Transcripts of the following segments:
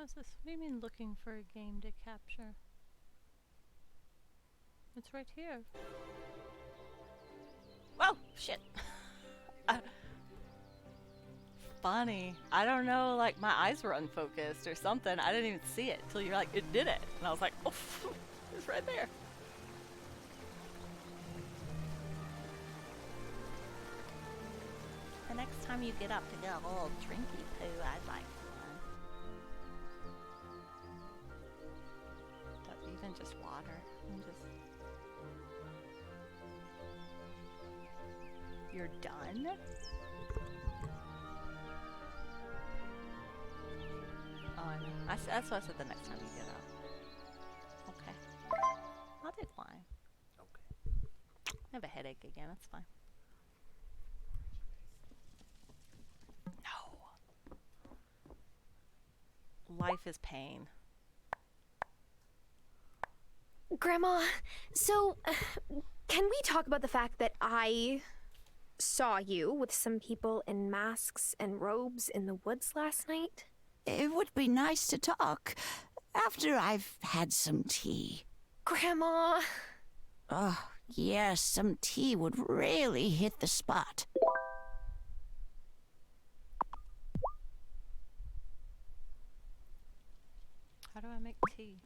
What's this? What do you mean looking for a game to capture? It's right here. Whoa! Shit! Funny. I don't know, like my eyes were unfocused or something. I didn't even see it till you're like, it did it. And I was like, oh, it's right there. The next time you get up to get a little drinky poo, I'd like one. Even just water. And just... You're done? Oh, I know. That's what I said the next time you get up. Okay. I'll decline. Okay. I have a headache again. That's fine. No. Life is pain. Grandma, so can we talk about the fact that I saw you with some people in masks and robes in the woods last night? It would be nice to talk after I've had some tea. Grandma! Oh, yes, some tea would really hit the spot. How do I make tea?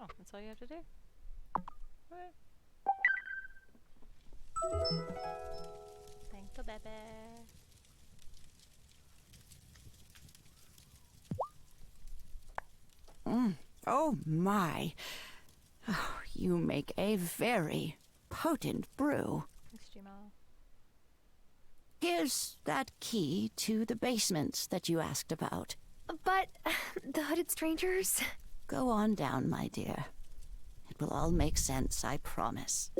Oh, that's all you have to do? Alright. Thank you, baby. Oh, my. Oh, you make a very potent brew. Thanks, Gmo. Here's that key to the basement that you asked about. But the hooded strangers? Go on down, my dear. It will all make sense, I promise.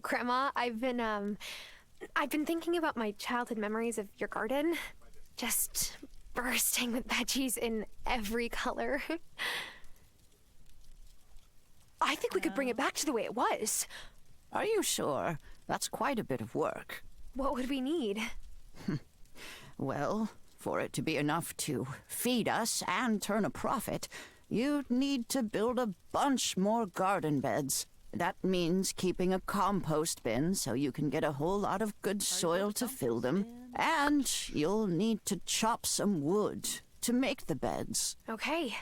Grandma, I've been thinking about my childhood memories of your garden. Just bursting with veggies in every color. I think we could bring it back to the way it was. Are you sure? That's quite a bit of work. What would we need? Well, for it to be enough to feed us and turn a profit, you'd need to build a bunch more garden beds. That means keeping a compost bin so you can get a whole lot of good soil to fill them. And you'll need to chop some wood to make the beds. Okay,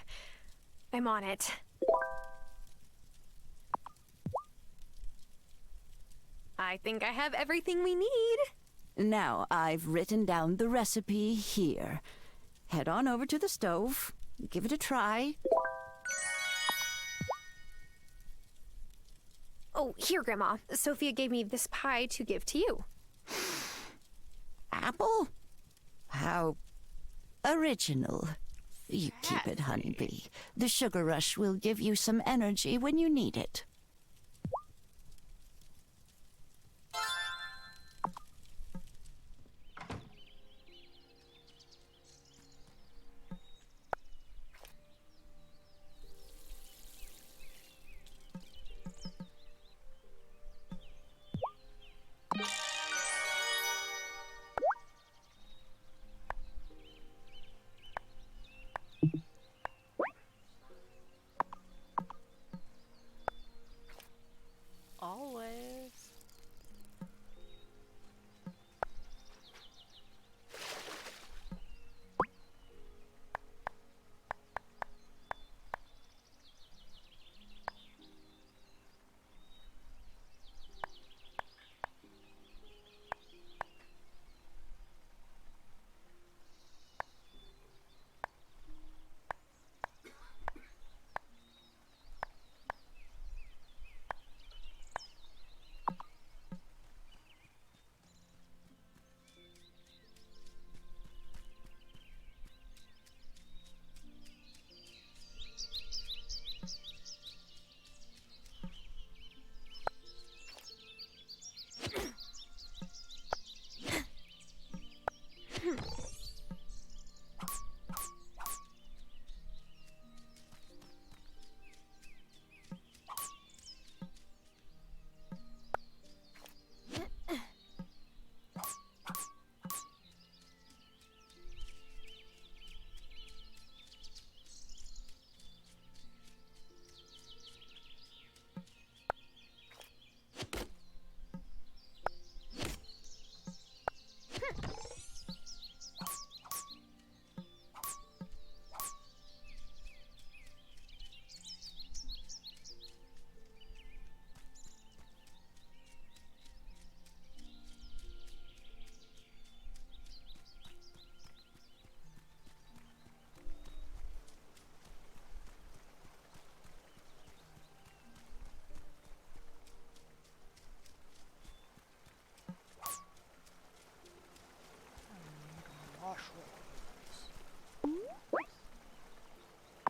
I'm on it. I think I have everything we need. Now, I've written down the recipe here. Head on over to the stove, give it a try. Oh, here, Grandma. Sophia gave me this pie to give to you. Apple? How original. You keep it, honeybee. The sugar rush will give you some energy when you need it.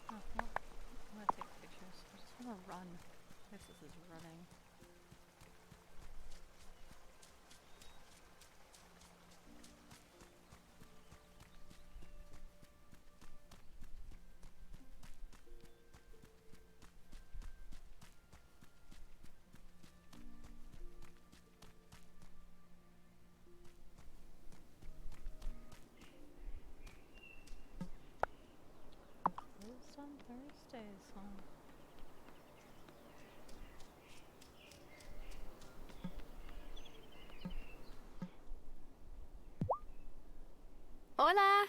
Oh, no. I'm gonna take pictures. I just wanna run. I guess this is running. Closed on Thursdays, huh? Hola!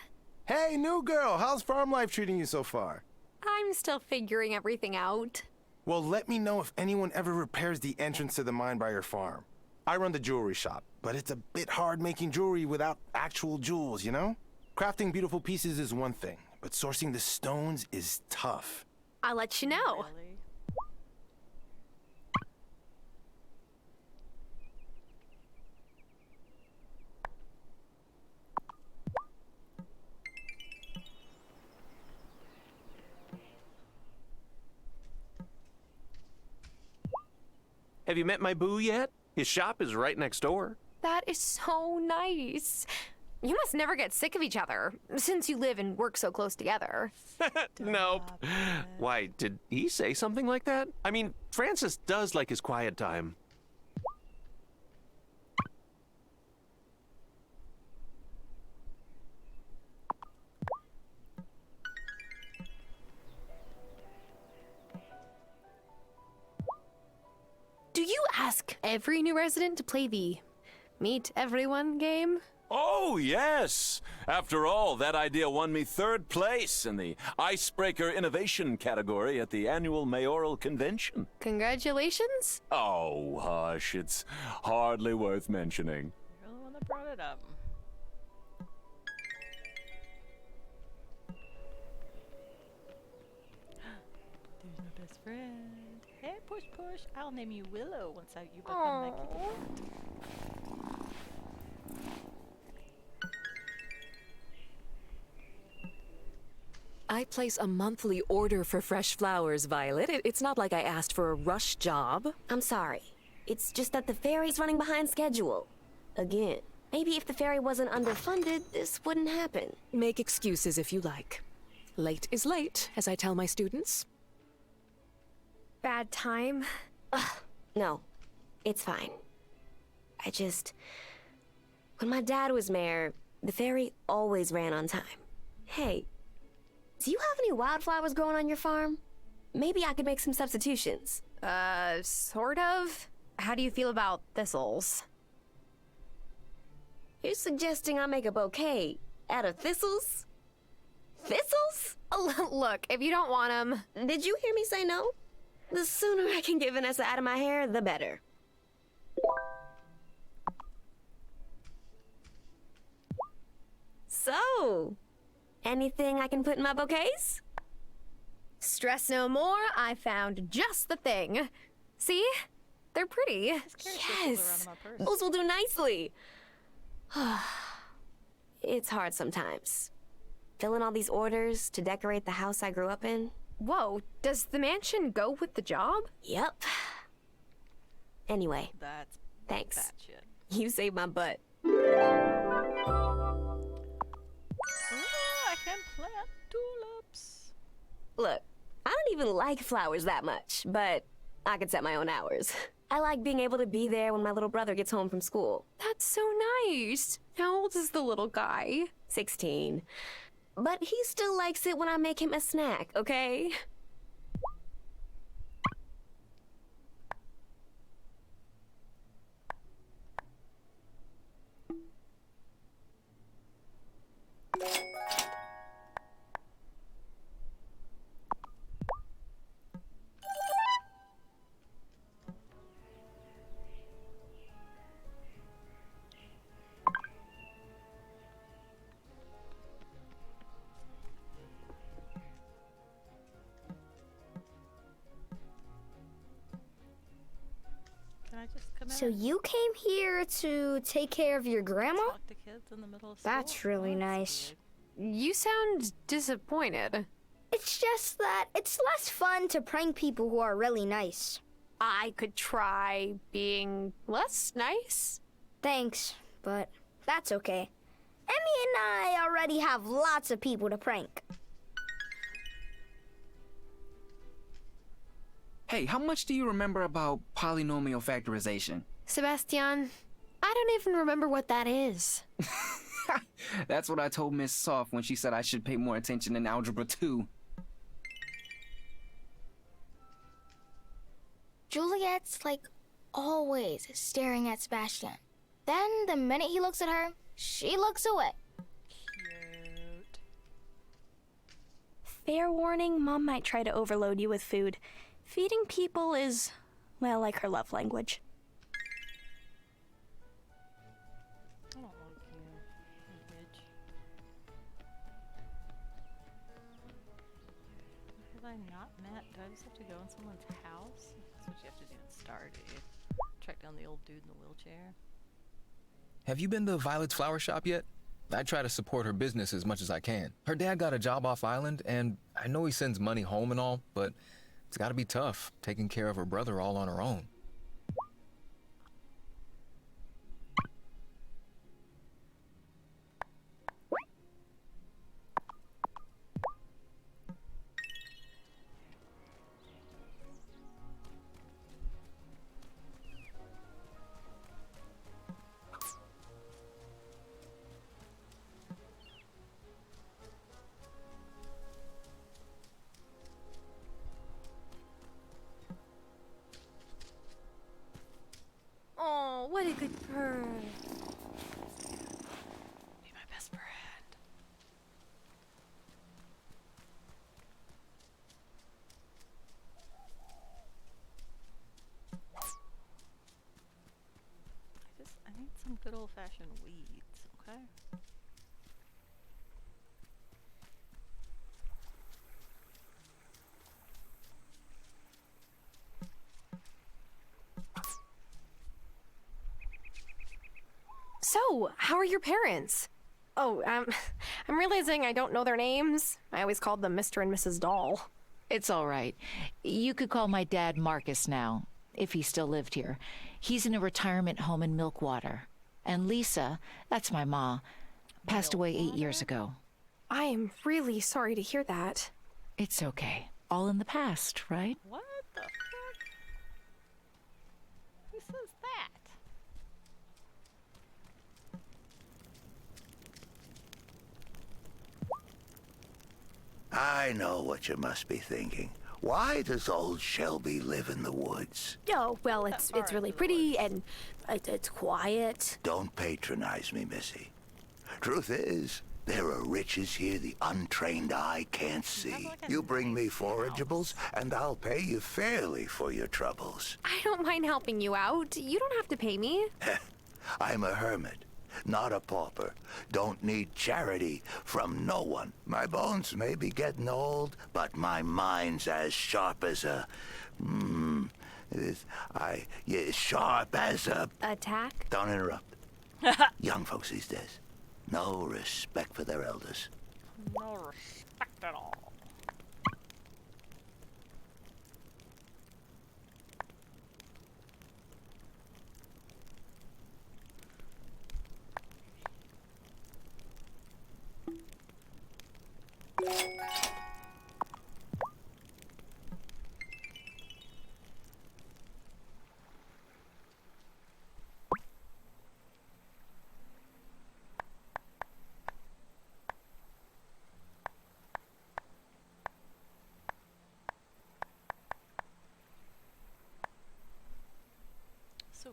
Hey, new girl, how's farm life treating you so far? I'm still figuring everything out. Well, let me know if anyone ever repairs the entrance to the mine by your farm. I run the jewelry shop, but it's a bit hard making jewelry without actual jewels, you know? Crafting beautiful pieces is one thing, but sourcing the stones is tough. I'll let you know. Really? Have you met my boo yet? His shop is right next door. That is so nice. You must never get sick of each other, since you live and work so close together. Nope. Why, did he say something like that? I mean, Francis does like his quiet time. Do you ask every new resident to play the Meet Everyone game? Oh, yes! After all, that idea won me 3rd place in the Icebreaker Innovation category at the annual mayoral convention. Congratulations. Oh, hush, it's hardly worth mentioning. You're the one that brought it up. There's my best friend. Hey, push, push. I'll name you Willow once you become my kitty cat. I place a monthly order for fresh flowers, Violet. It's not like I asked for a rush job. I'm sorry. It's just that the ferry's running behind schedule. Again. Maybe if the ferry wasn't underfunded, this wouldn't happen. Make excuses if you like. Late is late, as I tell my students. Bad time. No, it's fine. When my dad was mayor, the ferry always ran on time. Hey, do you have any wildflowers growing on your farm? Maybe I could make some substitutions. Sort of. How do you feel about thistles? You're suggesting I make a bouquet out of thistles? Thistles? Look, if you don't want them... Did you hear me say no? The sooner I can get Vanessa out of my hair, the better. So, anything I can put in my bouquets? Stress no more, I found just the thing. See? They're pretty. Yes! Those will do nicely. It's hard sometimes. Filling all these orders to decorate the house I grew up in. Whoa, does the mansion go with the job? Yep. Anyway, That's thanks. that shit. You saved my butt. even like flowers that much, but I can set my own hours. I like being able to be there when my little brother gets home from school. That's so nice. How old is the little guy? 16. But he still likes it when I make him a snack, okay? Can I just come So in and you came here to take care of your grandma? talk to kids in the middle of school? That's really Oh, nice. weird. You sound disappointed. It's just that it's less fun to prank people who are really nice. I could try being less nice. Thanks, but that's okay. Emmy and I already have lots of people to prank. Hey, how much do you remember about polynomial factorization? Sebastian, I don't even remember what that is. That's what I told Miss Soft when she said I should pay more attention in Algebra 2. Juliet's like always staring at Sebastian. Then the minute he looks at her, she looks away. Cute. Fair warning, Mom might try to overload you with food. Feeding people is, well, like her love language. I don't like you, bitch. Have I not met? Do I just have to go in someone's house? That's what you have to do in Stardew. Track down the old dude in the wheelchair. Have you been to Violet's flower shop yet? I try to support her business as much as I can. Her dad got a job off island, and I know he sends money home and all, but it's gotta be tough taking care of her brother all on her own. Oh, what a good bird. Be my best friend. I need some good old-fashioned weeds, okay? So, how are your parents? Oh, I'm realizing I don't know their names. I always called them Mr. and Mrs. Doll. It's all right. You could call my dad Marcus now, if he still lived here. He's in a retirement home in Milkwater. And Lisa, that's my ma, passed away 8 years ago. I am really sorry to hear that. It's okay. All in the past, right? What the fuck? Who says that? I know what you must be thinking. Why does old Shelby live in the woods? Oh, well, it's really pretty and it's quiet. Don't patronize me, Missy. Truth is, there are riches here the untrained eye can't see. You bring me forageables, and I'll pay you fairly for your troubles. I don't mind helping you out. You don't have to pay me. I'm a hermit, not a pauper. Don't need charity from no one. My bones may be getting old, but my mind's as sharp as a... sharp as a... Attack? Don't interrupt. Young folks these days. No respect for their elders. No respect at all.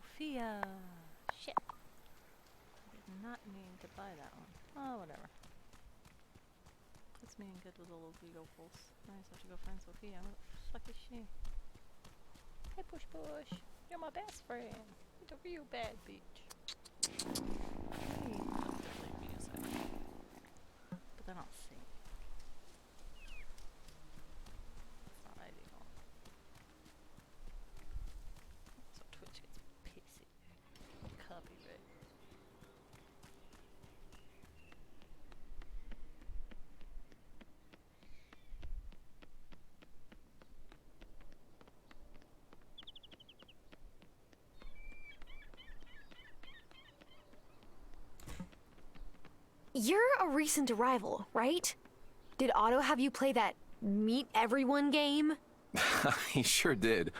Sophia! Shit. I did not mean to buy that one. Oh, whatever. Puts me in good with the local locals. I just have to go find Sophia. Where the fuck is she? Hey, Push Push. You're my best friend. You're a real bad bitch. Hey, leave me a second. But then I'll see. It's not ideal. So Twitch gets pissy. Copyright. You're a recent arrival, right? Did Otto have you play that meet everyone game? He sure did.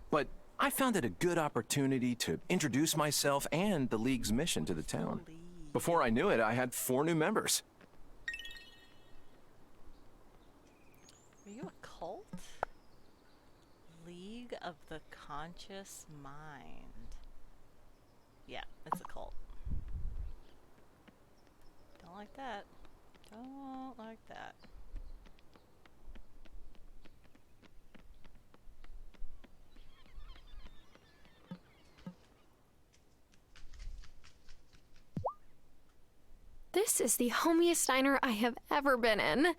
But I found it a good opportunity to introduce myself and the League's mission to the town. Before I knew it, I had 4 new members. Are you a cult? League of the Conscious Mind. Yeah, it's a cult. Don't like that. Don't like that. This is the homiest diner I have ever been in.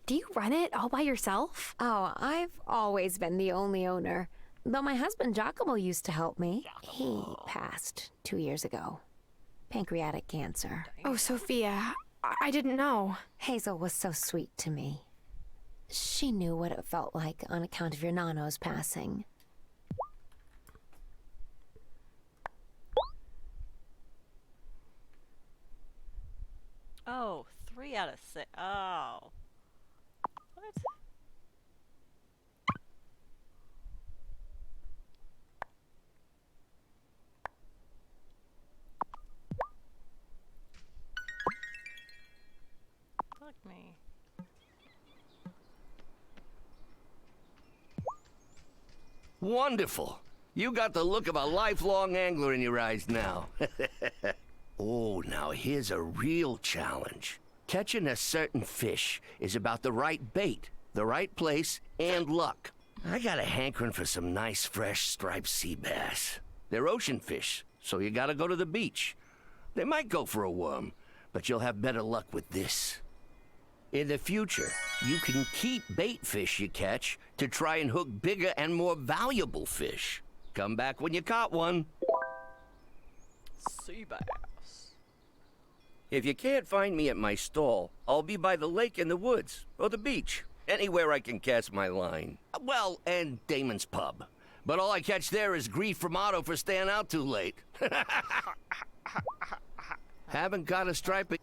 Do you run it all by yourself? Oh, I've always been the only owner. Though my husband Giacomo used to help me. He passed 2 years ago. Pancreatic cancer. Oh, Sophia, I didn't know. Hazel was so sweet to me. She knew what it felt like on account of your Nano's passing. Oh, 3 out of 6. Oh. What? Fuck me. Wonderful. You got the look of a lifelong angler in your eyes now. Oh, now here's a real challenge. Catching a certain fish is about the right bait, the right place, and luck. I got a hankering for some nice, fresh, striped sea bass. They're ocean fish, so you gotta go to the beach. They might go for a worm, but you'll have better luck with this. In the future, you can keep bait fish you catch to try and hook bigger and more valuable fish. Come back when you caught one. Sea bass. If you can't find me at my stall, I'll be by the lake in the woods, or the beach. Anywhere I can cast my line. Well, and Damon's pub. But all I catch there is grief from Otto for staying out too late. Haven't got a stripe. It'd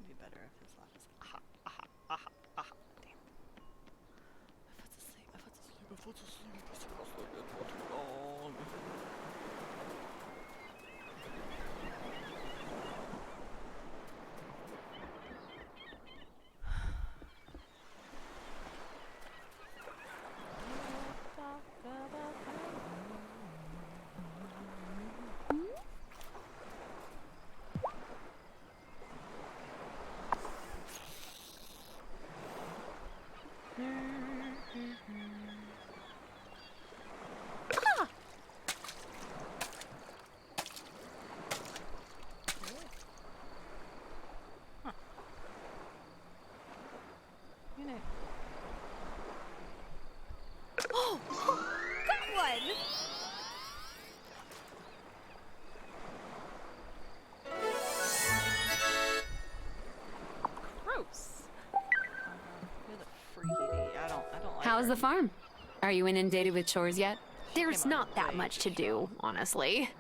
be better if his laugh is aha, aha, aha, aha. Damn. My foot's asleep, my foot's asleep, my foot's asleep. It's too long. Oh, got one! Gross. You're the freaky. I don't like How's her. the farm? Are you inundated with chores yet? There's not that much to do, honestly.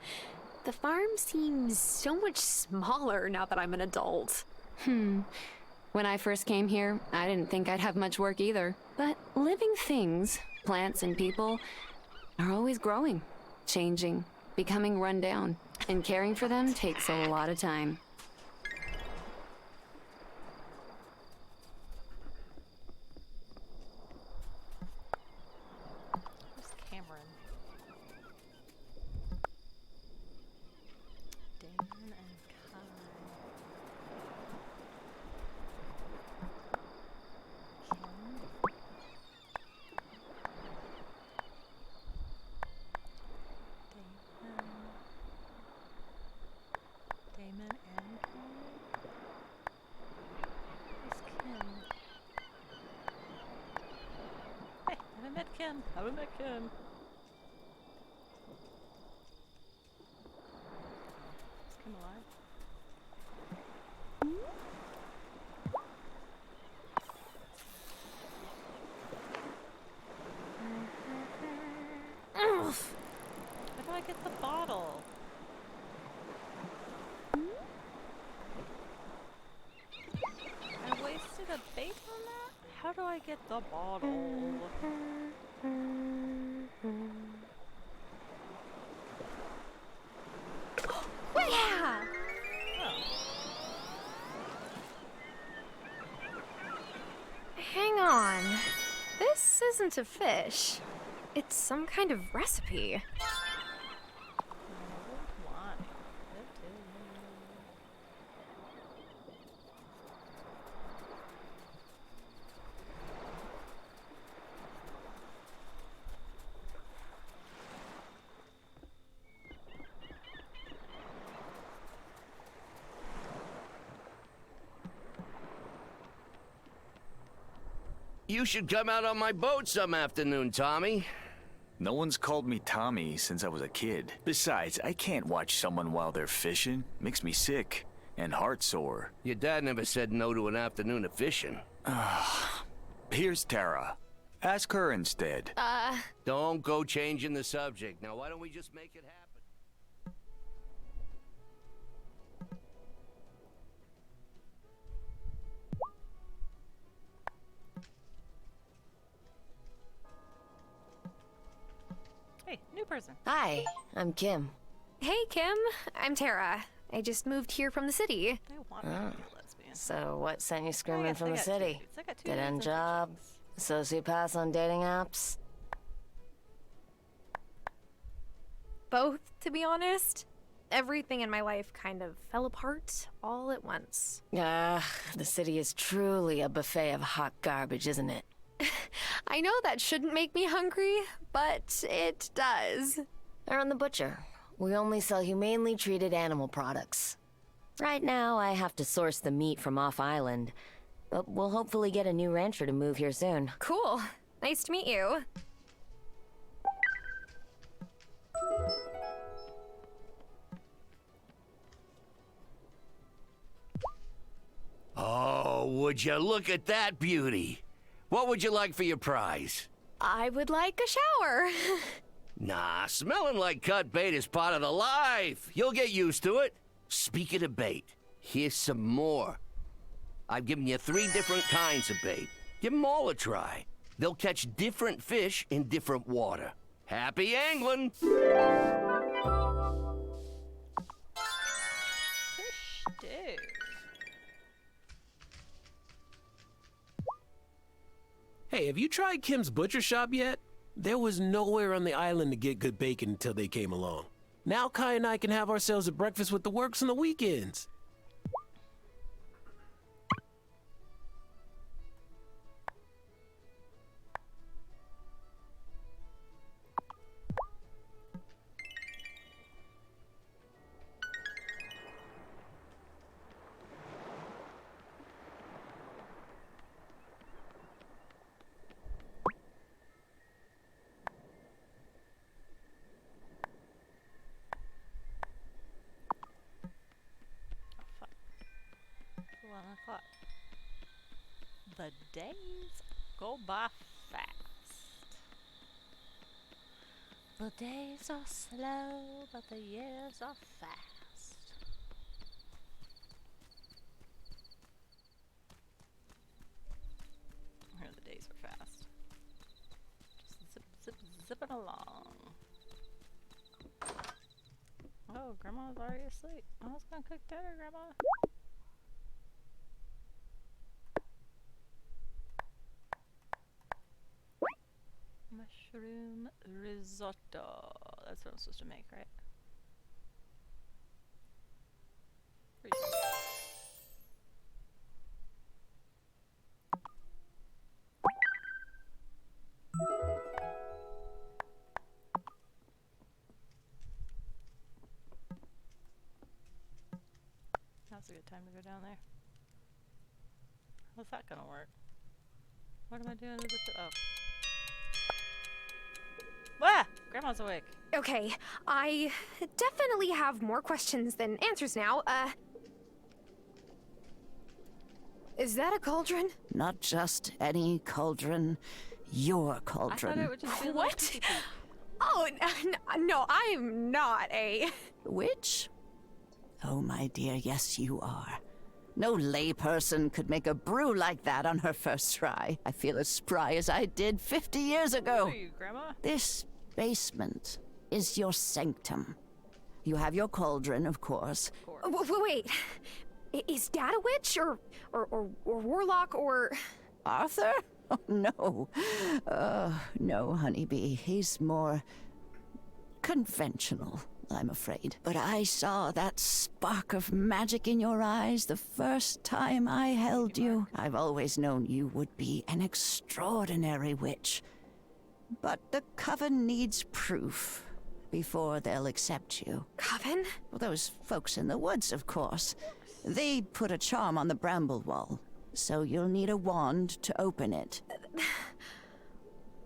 The farm seems so much smaller now that I'm an adult. When I first came here, I didn't think I'd have much work either. But living things, plants and people, are always growing, changing, becoming run down. And caring for them takes a lot of time. Damon and Tommy? Who's Kim? Hey, haven't met Kim. Haven't met Kim. Is Kim alive? How do I get the bottle? I wasted a bait on that? How do I get the bottle? Yeah! Hang on. This isn't a fish. It's some kind of recipe. You should come out on my boat some afternoon, Tommy. No one's called me Tommy since I was a kid. Besides, I can't watch someone while they're fishing. Makes me sick and heart sore. Your dad never said no to an afternoon of fishing. Here's Tara. Ask her instead. Don't go changing the subject. Now, why don't we just make it happen? Hey, new person. Hi, I'm Kim. Hey, Kim. I'm Tara. I just moved here from the city. They want me to be a lesbian. So what sent you screaming guess from I the got city? two dates. I got two Dead dates end and job? Sociopaths on dating apps? Both, to be honest. Everything in my life kind of fell apart all at once. The city is truly a buffet of hot garbage, isn't it? I know that shouldn't make me hungry, but it does. I run the butcher. We only sell humanely treated animal products. Right now, I have to source the meat from off-island, but we'll hopefully get a new rancher to move here soon. Cool. Nice to meet you. Oh, would you look at that beauty? What would you like for your prize? I would like a shower. Nah, smelling like cut bait is part of the life. You'll get used to it. Speaking of bait, here's some more. I've given you 3 different kinds of bait. Give them all a try. They'll catch different fish in different water. Happy angling! Fish stew. Hey, have you tried Kim's butcher shop yet? There was nowhere on the island to get good bacon until they came along. Now Kai and I can have ourselves a breakfast with the works on the weekends. The days go by fast. The days are slow, but the years are fast. Here the days were fast. Just zip, zip, zipping along. Oh, Grandma's already asleep. I was gonna cook dinner, Grandma. Mushroom risotto. That's what I'm supposed to make, right? Now's a good time to go down there. How's that gonna work? What am I doing with the oh. Ah! Grandma's awake. Okay, I definitely have more questions than answers now. Is that a cauldron? Not just any cauldron, your cauldron. I thought it would just be what? Oh, no, I'm not a... Witch? Oh, my dear, yes, you are. No layperson could make a brew like that on her first try. I feel as spry as I did 50 years ago. Who are you, Grandma? This basement is your sanctum. You have your cauldron, of course. Wait, is Dad a witch, or warlock, or... Arthur? Oh, no. No, honeybee. He's more conventional, I'm afraid. But I saw that spark of magic in your eyes the first time I held you. I've always known you would be an extraordinary witch. But the Coven needs proof before they'll accept you. Coven? Well, those folks in the woods, of course. They put a charm on the bramble wall, so you'll need a wand to open it.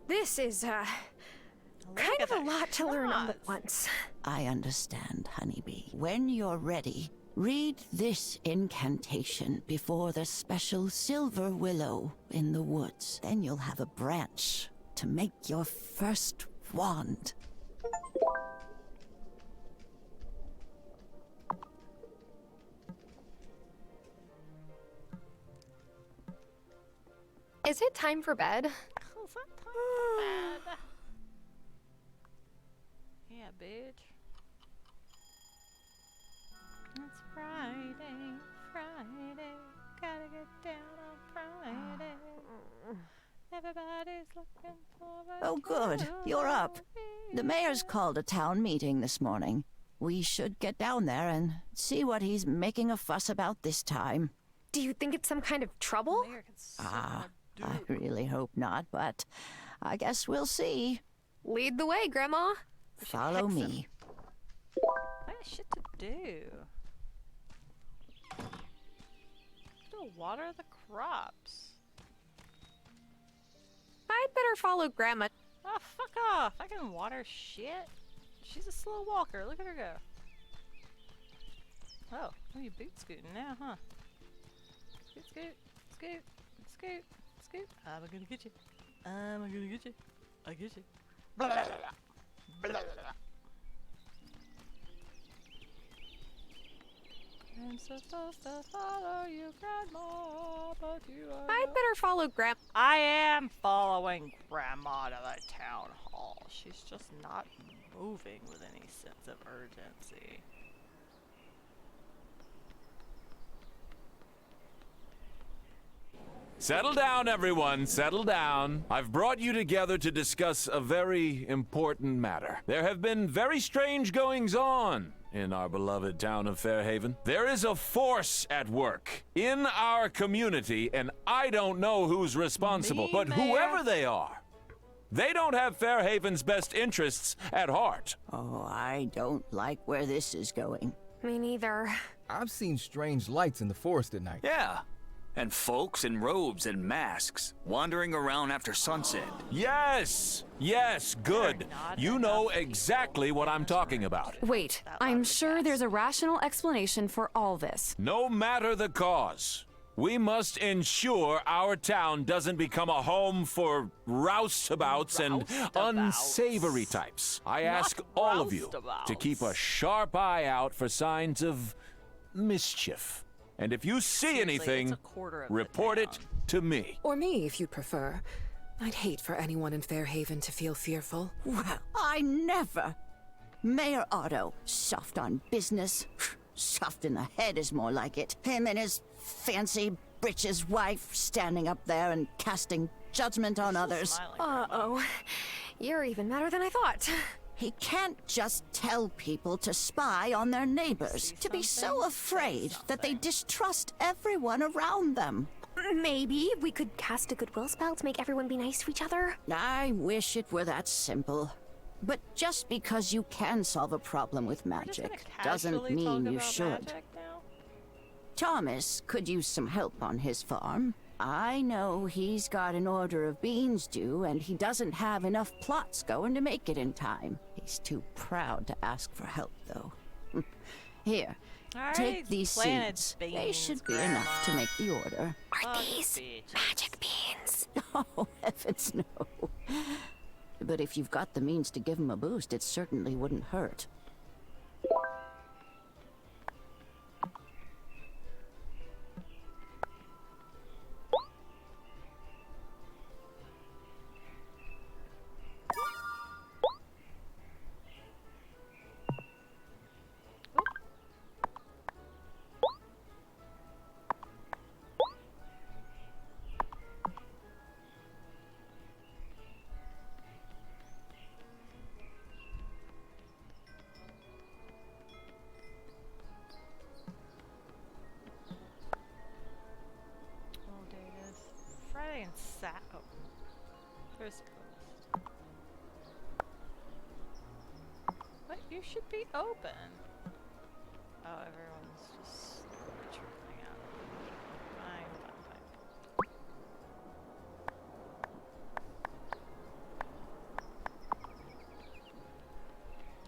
This is, kind of a lot to learn all at once. I understand, honeybee. When you're ready, read this incantation before the special silver willow in the woods. Then you'll have a branch to make your first wand. Is it time for bed? Bad. Yeah, bitch. It's Friday, Friday. Gotta get down on Friday. Everybody's looking forward. Oh, good. You're up. The mayor's called a town meeting this morning. We should get down there and see what he's making a fuss about this time. Do you think it's some kind of trouble? I really hope not, but I guess we'll see. Lead the way, Grandma. Follow me. I got shit to do. Still water the crops. I'd better follow Grandma. Oh, fuck off. I can water shit. She's a slow walker. Look at her go. Oh, you boot scooting now, huh? Scoot, scoot, scoot, scoot, scoot. I'm gonna get you. I'm gonna get you. I get you. Blah, blah, blah, blah, blah. I'm supposed to follow you, Grandma, but you are I'd better follow Grandma. I am following Grandma to the town hall. She's just not moving with any sense of urgency. Settle down, everyone. Settle down. I've brought you together to discuss a very important matter. There have been very strange goings-on in our beloved town of Fairhaven. There is a force at work in our community, and I don't know who's responsible, but whoever they are, they don't have Fairhaven's best interests at heart. Oh, I don't like where this is going. Me neither. I've seen strange lights in the forest at night. Yeah. And folks in robes and masks wandering around after sunset. Yes! Yes, good. You know exactly what I'm talking about. Wait, I'm sure there's a rational explanation for all this. No matter the cause, we must ensure our town doesn't become a home for roustabouts and unsavory types. I ask all of you to keep a sharp eye out for signs of mischief. And if you see anything, report it to me. Or me, if you'd prefer. I'd hate for anyone in Fairhaven to feel fearful. Well, I never. Mayor Otto, soft on business. Soft in the head is more like it. Him and his fancy britches wife standing up there and casting judgment on others. Uh-oh. You're even madder than I thought. He can't just tell people to spy on their neighbors, to be so afraid that they distrust everyone around them. Maybe we could cast a goodwill spell to make everyone be nice to each other. I wish it were that simple. But just because you can solve a problem with magic doesn't mean you should. Thomas could use some help on his farm. I know he's got an order of beans due, and he doesn't have enough plots going to make it in time. He's too proud to ask for help, though. Here, take these seeds. They should be enough to make the order. Are these magic beans? Oh, heavens no. But if you've got the means to give him a boost, it certainly wouldn't hurt. Friday and Saturday. Oh. First post. What? You should be open. Oh, everyone's just trickling out. Fine.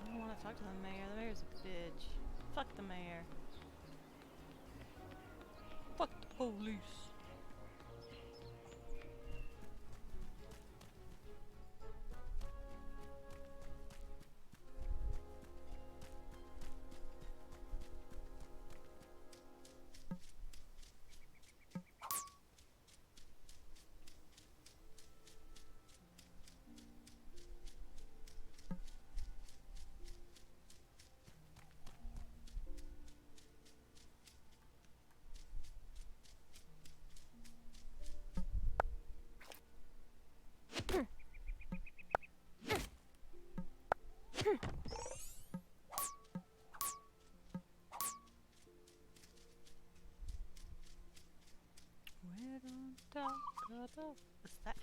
I don't want to talk to the mayor. The mayor's a bitch. Fuck the mayor. Fuck the police. What's that?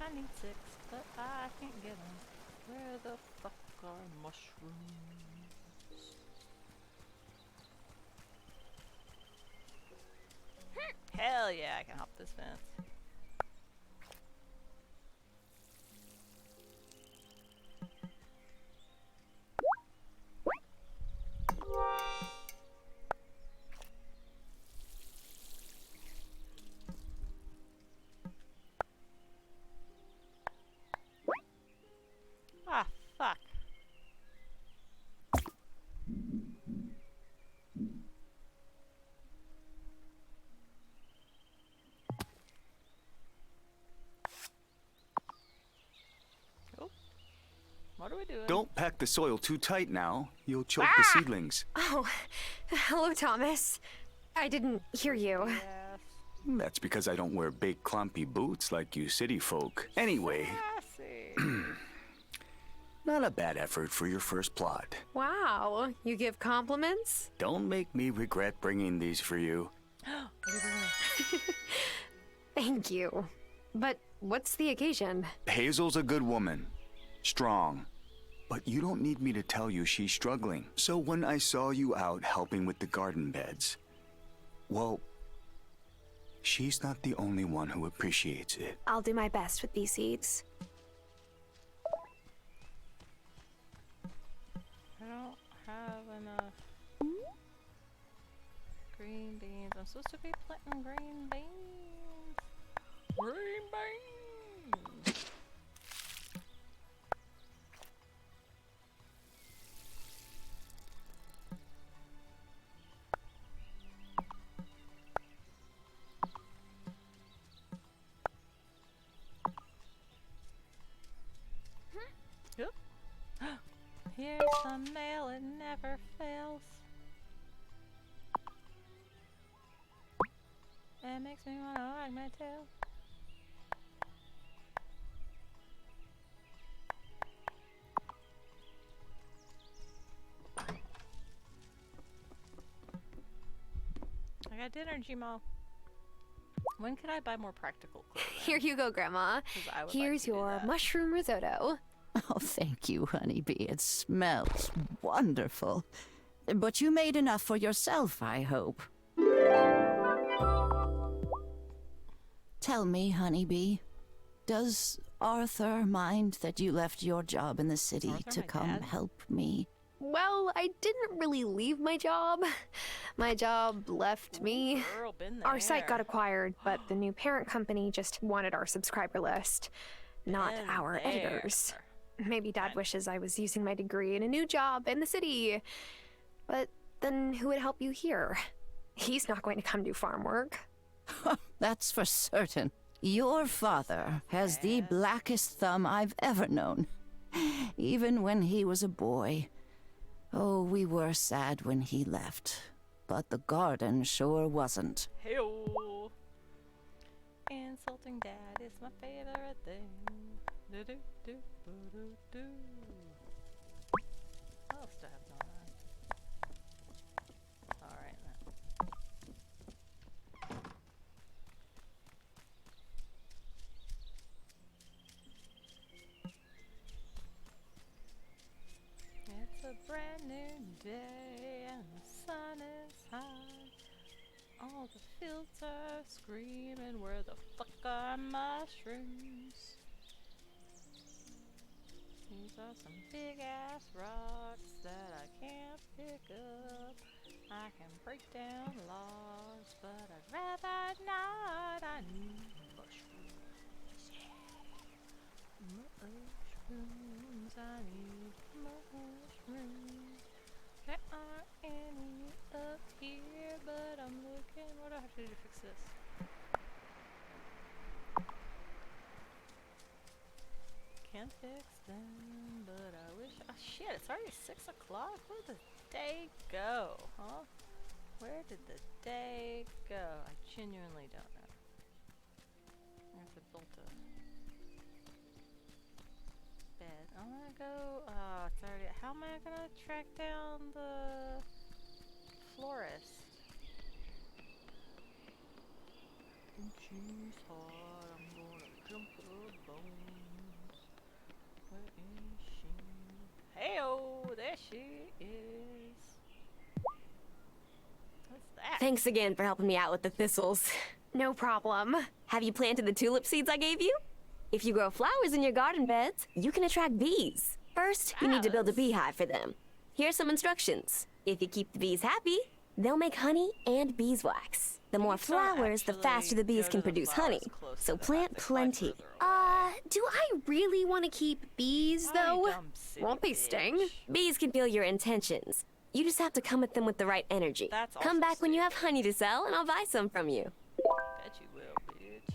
I need 6, but I can't get them. Where the fuck are mushrooms? Hell yeah, I can hop this fence. Ah, fuck. Oh. What are we doing? Don't pack the soil too tight now. You'll choke the seedlings. Oh, hello, Thomas. I didn't hear you. Yes. That's because I don't wear big clumpy boots like you city folk. Anyway, not a bad effort for your first plot. Wow, you give compliments? Don't make me regret bringing these for you. Thank you. But what's the occasion? Hazel's a good woman. Strong. But you don't need me to tell you she's struggling. So when I saw you out helping with the garden beds, well, she's not the only one who appreciates it. I'll do my best with these seeds. I don't have enough green beans. I'm supposed to be planting green beans. Green beans! Yep. Here's the mail, it never fails. It makes me wanna wag my tail. I got dinner, Gmo. When can I buy more practical clothing? Here you go, Grandma. 'Cause I would Here's your mushroom risotto. Oh, thank you, honeybee. It smells wonderful. But you made enough for yourself, I hope. Tell me, honeybee, does Arthur mind that you left your job in the city to come help me? Well, I didn't really leave my job. My job left me. Girl, been Our site there. got acquired, but the new parent company just wanted our subscriber list, not Been our there. editors. Maybe Dad wishes I was using my degree in a new job in the city. But then who would help you here? He's not going to come do farm work. That's for certain. Your father has the blackest thumb I've ever known. Even when he was a boy. Oh, we were sad when he left. But the garden sure wasn't. Hey-o. Insulting Dad is my favorite thing. Do-do-do-do-do-do. What else do I have going on? Alright then. It's a brand new day and the sun is high. All the fields are screaming, where the fuck are mushrooms? These are some big ass rocks that I can't pick up. I can break down logs, but I'd rather not. I need mushrooms. Yeah. Mushrooms, I need mushrooms. There aren't any up here, but I'm looking. What do I have to do to fix this? Can't fix them, but I wish. Oh shit, it's already 6 o'clock. Where did the day go, huh? Where did the day go? I genuinely don't know. I have to build a bed. I'm gonna go. Oh, it's already. How am I gonna track down the florist? She's hot. I'm gonna jump her bones. Where is she? Hey-oh, there she is. What's that? Thanks again for helping me out with the thistles. No problem. Have you planted the tulip seeds I gave you? If you grow flowers in your garden beds, you can attract bees. First, you need to build a beehive for them. Here's some instructions. If you keep the bees happy, they'll make honey and beeswax. The more flowers, the faster the bees can produce honey. So plant plenty. Do I really want to keep bees, though? Won't they sting? Bees can feel your intentions. You just have to come at them with the right energy. Come back when you have honey to sell, and I'll buy some from you. Bet you will, bitch.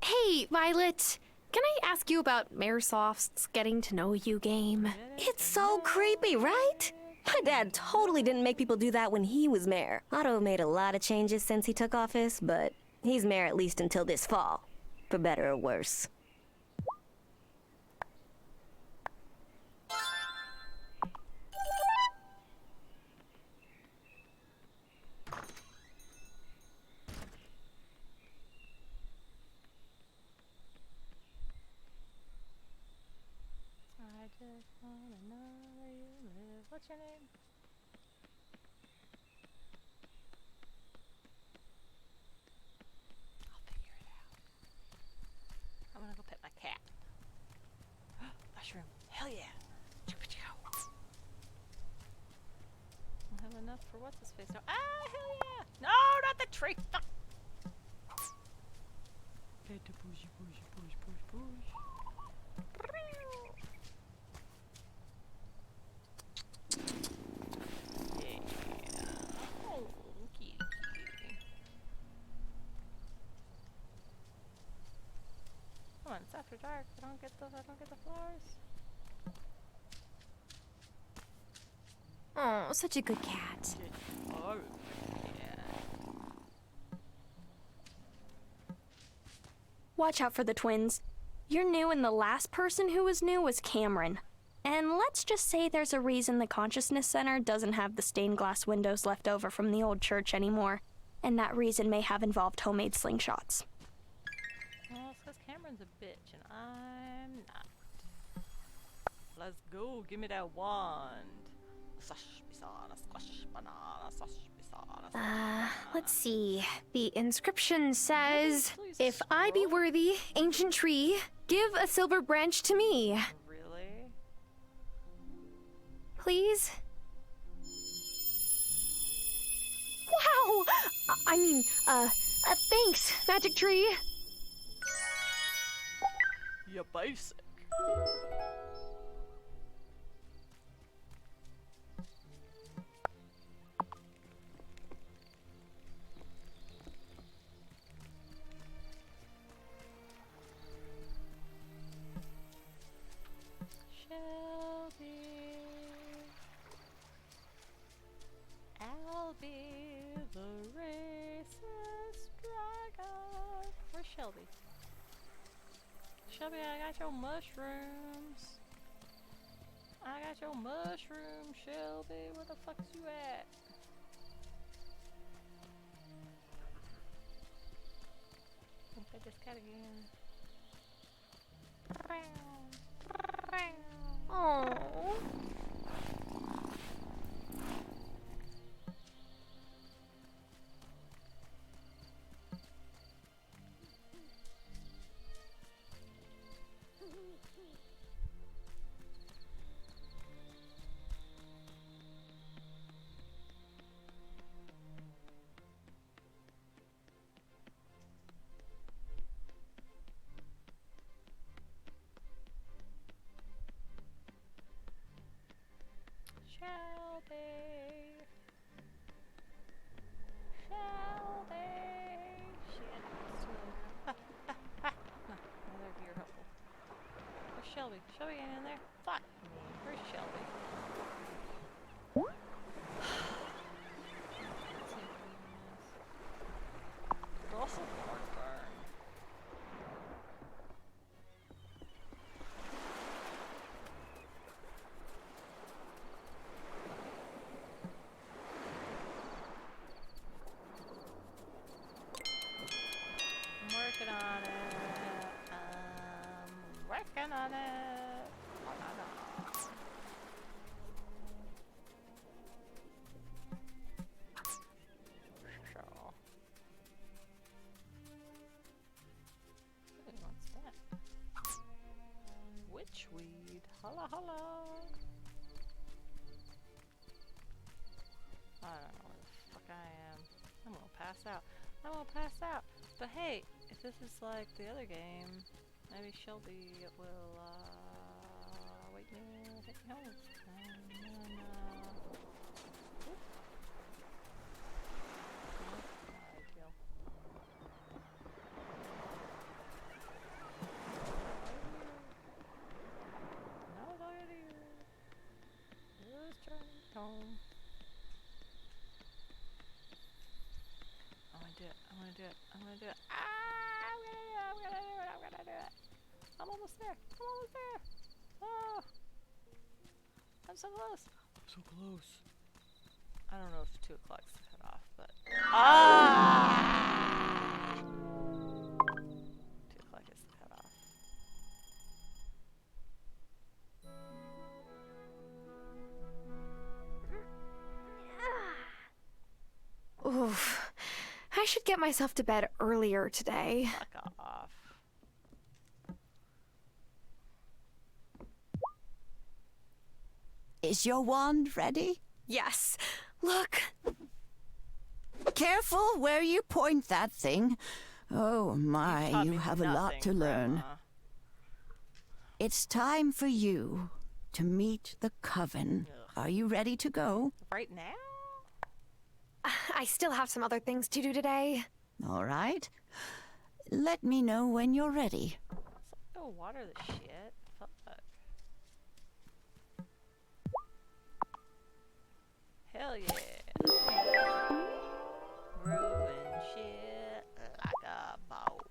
Hey, Violet. Can I ask you about Mayorsoft's Getting to Know You game? It's so creepy, right? My dad totally didn't make people do that when he was mayor. Otto made a lot of changes since he took office, but he's mayor at least until this fall. For better or worse. I just wanna know where you live. What's your name? I'll figure it out. I'm gonna go pet my cat. Mushroom. Hell yeah. I have enough for what's his face now. Ah, hell yeah. No, not the tree. Fuck. Get to push, push, push, push, push. Come on, it's after dark. I don't get the flowers. Oh, such a good cat. Oh, yeah. Watch out for the twins. You're new, and the last person who was new was Cameron. And let's just say there's a reason the Consciousness Center doesn't have the stained glass windows left over from the old church anymore. And that reason may have involved homemade slingshots. Well, it's because Cameron's a bitch, and I'm not. Let's go. Give me that wand. Let's see. The inscription says, "If I be worthy, ancient tree, give a silver branch to me." Really? Please? Wow! Thanks, magic tree. You're basic. I'll be the racist dragon. Where's Shelby? Shelby, I got your mushrooms. I got your mushrooms, Shelby. Where the fuck is you at? I'll pet this cat again. Oh. Shelby. Shelby. Shit. No, they're here helpful. Where's Shelby? Shelby ain't in there? Fuck me. Where's Shelby? Russell Thornburn. Working on it. Working on it. Sure. Who wants that? Witchweed. Holla holla. I don't know where the fuck I am. I'm gonna pass out. I'm gonna pass out. But hey, if this is like the other game, maybe Shelby will, wake me up, take me home. And then, whoop. Not ideal. No, look at you. Just turning home. do it. I'm gonna do it. I'm gonna do it. I'm almost there. I'm almost there. Oh. I'm so close. I'm so close. I don't know if 2 o'clock's cut off, but... Ah! 2 o'clock is cut off. Oof. I should get myself to bed earlier today. Fuck off. Is your wand ready? Yes. Look. Careful where you point that thing. Oh my, you have a lot to learn. Grandma. It's time for you to meet the coven. Are you ready to go? Right now? I still have some other things to do today. All right. Let me know when you're ready. Let's go water the shit. Fuck. Hell yeah. Ruin shit like a boat.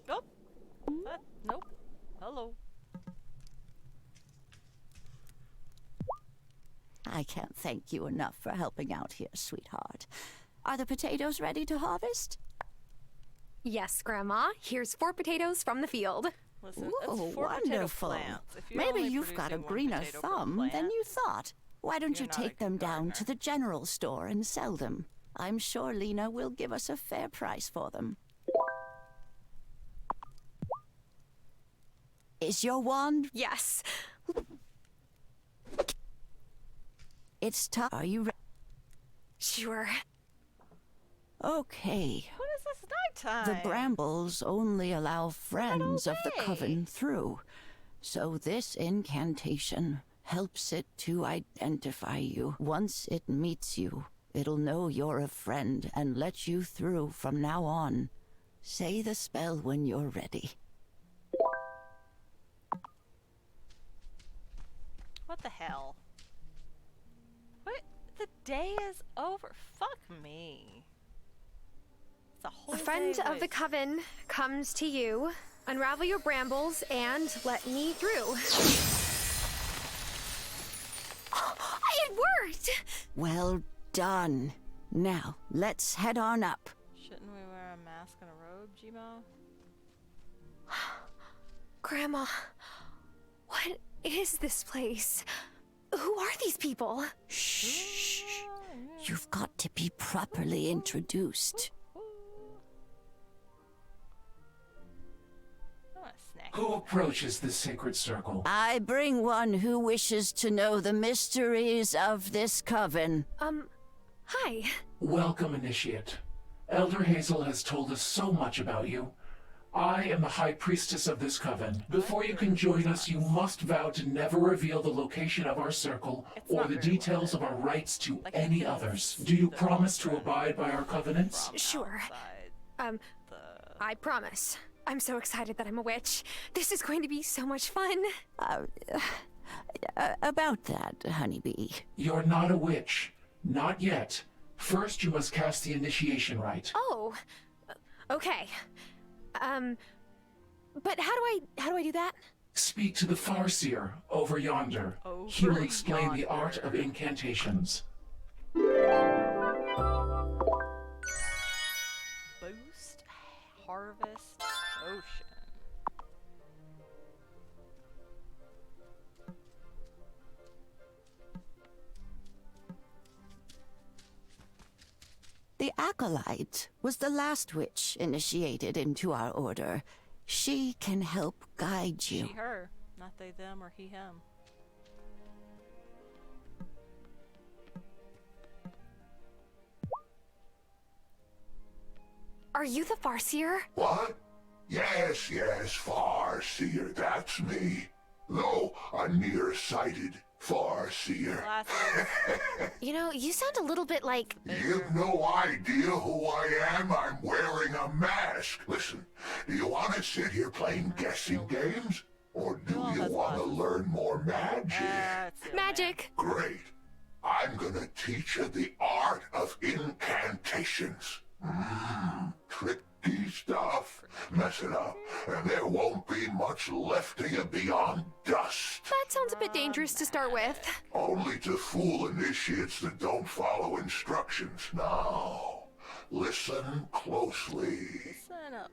Nope. Nope. Hello. I can't thank you enough for helping out here, sweetheart. Are the potatoes ready to harvest? Yes, Grandma. Here's 4 potatoes from the field. Listen, Ooh, it's 4 potato wonderful. plants. If you're Maybe only you've got a producing 1 greener potato per thumb than plant, you thought. Why don't you you're not a take them good down gardener. to the general store and sell them? I'm sure Lena will give us a fair price for them. Is your wand? Yes. It's tough. Are you ready? Sure. Okay. What is this nighttime? The brambles only allow friends of the coven through, so this incantation helps it to identify you. Once it meets you, it'll know you're a friend and let you through from now on. Say the spell when you're ready. What the hell? What? The day is over. Fuck me. It's a whole A friend day of the wasted. coven comes to you. Unravel your brambles and let me through. It worked! Well done. Now, let's head on up. Shouldn't we wear a mask and a robe, Gmo? Grandma, what is this place? Who are these people? Shh. You've got to be properly introduced. Who approaches this sacred circle? I bring one who wishes to know the mysteries of this coven. Hi. Welcome, Initiate. Elder Hazel has told us so much about you. I am the High Priestess of this coven. Before you can join us, you must vow to never reveal the location of our circle or the details of our rites to any others. Do you promise to abide by our covenants? Sure. I promise. I'm so excited that I'm a witch. This is going to be so much fun. About that, honeybee. You're not a witch. Not yet. First, you must cast the initiation rite. Oh. Okay. But how do I do that? Speak to the Farseer over yonder. He will explain the art of incantations. Boost Harvest Ocean. The Acolyte was the last witch initiated into our order. She can help guide you. She, her. Not they, them, or he, him. Are you the Farseer? What? Yes, Farseer, that's me. Though a nearsighted Farseer. You know, you sound a little bit like... You've no idea who I am. I'm wearing a mask. Listen, do you want to sit here playing guessing games? Or do you want to learn more magic? Magic. Great. I'm gonna teach you the art of incantations. Tricky stuff. Mess it up, and there won't be much left of you beyond dust. That sounds a bit dangerous to start with. Only to fool initiates that don't follow instructions. Now, listen closely. Listen up,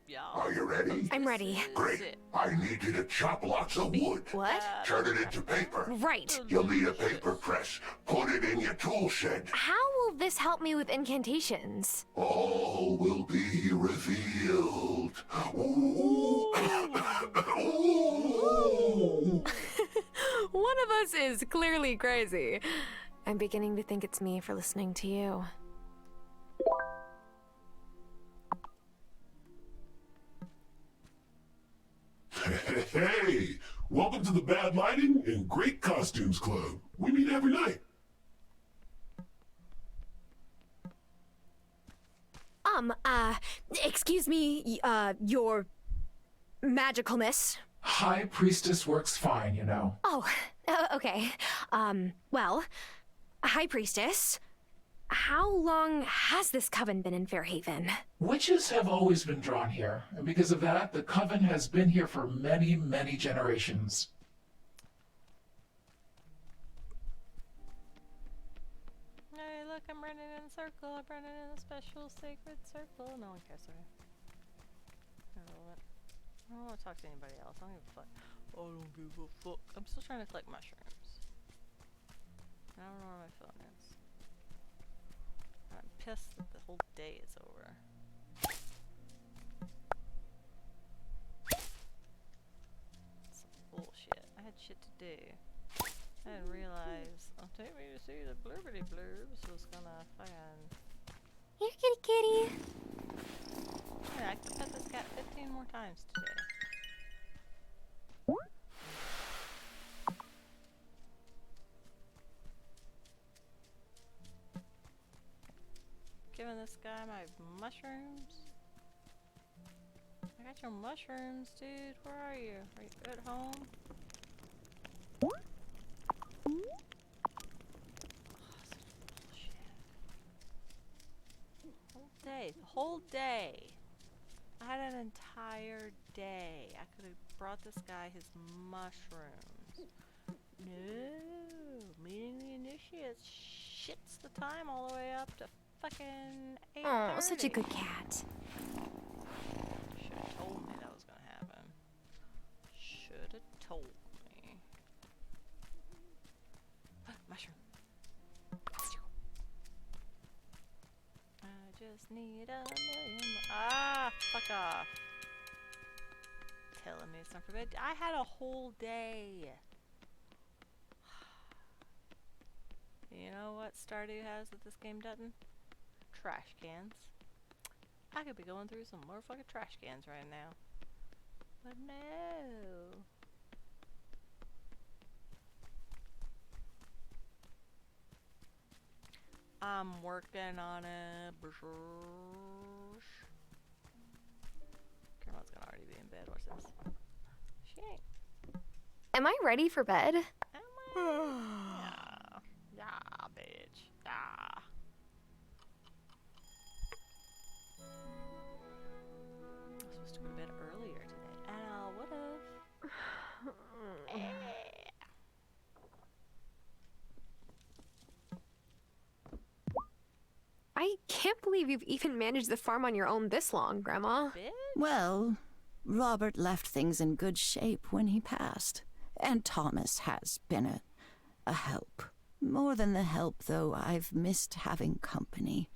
y'all. Are you ready? I'm ready. Great. I need you to chop lots of wood. What? Turn it into paper. Right. You'll need a paper press. Put it in your tool shed. How will this help me with incantations? All will be revealed. Ooh. Ooh. One of us is clearly crazy. I'm beginning to think it's me for listening to you. Hey, welcome to the Bad Lighting and Great Costumes Club. We meet every night. Excuse me, your magicalness. High Priestess works fine, you know. Oh, okay. Well, High Priestess, how long has this coven been in Fairhaven? Witches have always been drawn here, and because of that, the coven has been here for many, many generations. Hey, look, I'm running in a circle. I'm running in a special sacred circle. No one cares, okay. I don't want to talk to anybody else. I don't give a fuck. I don't give a fuck. I'm still trying to collect mushrooms. I don't know where my phone is. I'm pissed that the whole day is over. Some bullshit. I had shit to do. I didn't realize take me to see the blurbity blurbs was gonna fucking... Here, kitty kitty. Yeah, I could pet this cat 15 more times today. Giving this guy my mushrooms. I got your mushrooms, dude. Where are you? Are you at home? The whole day. I had an entire day. I could have brought this guy his mushrooms. No, meeting the initiates shits the time all the way up to fucking 8:30. Oh, such a good cat. Should have told me that was gonna happen. Should have told me. Mushroom. I just need a million. Ah, fuck off. Telling me it's not for bed. I had a whole day. You know what Stardew has that this game doesn't? Trash cans. I could be going through some motherfucking trash cans right now. But no. I'm working on it. Grandma's gonna already be in bed. Watch this. She ain't. Am I ready for bed? Yeah. Yeah, bitch. Yeah. I was supposed to go to bed earlier today. And I would've. I can't can't believe you've even managed the farm on your own this long, Grandma. Well, Robert left things in good shape when he passed. And Thomas has been a help. More than the help, though, I've missed having company.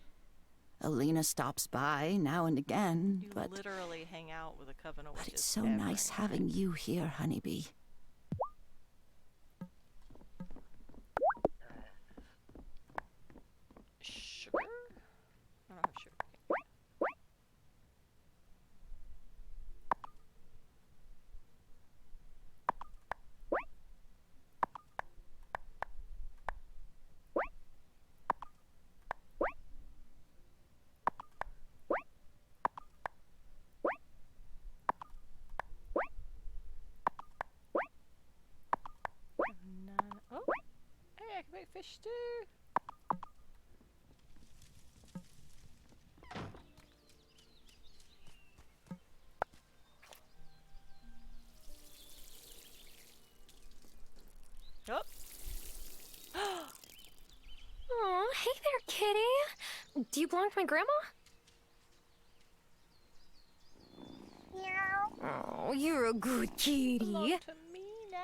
Alina stops by now and again, You but literally hang out with a coven of witches. it's so nice having you here, Honeybee. Sugar? I don't have sugar. Oh, hey, I can make fish stew. Oh. Aw, hey there, kitty. Do you belong to my grandma? Oh, you're a good kitty. Belong to me now.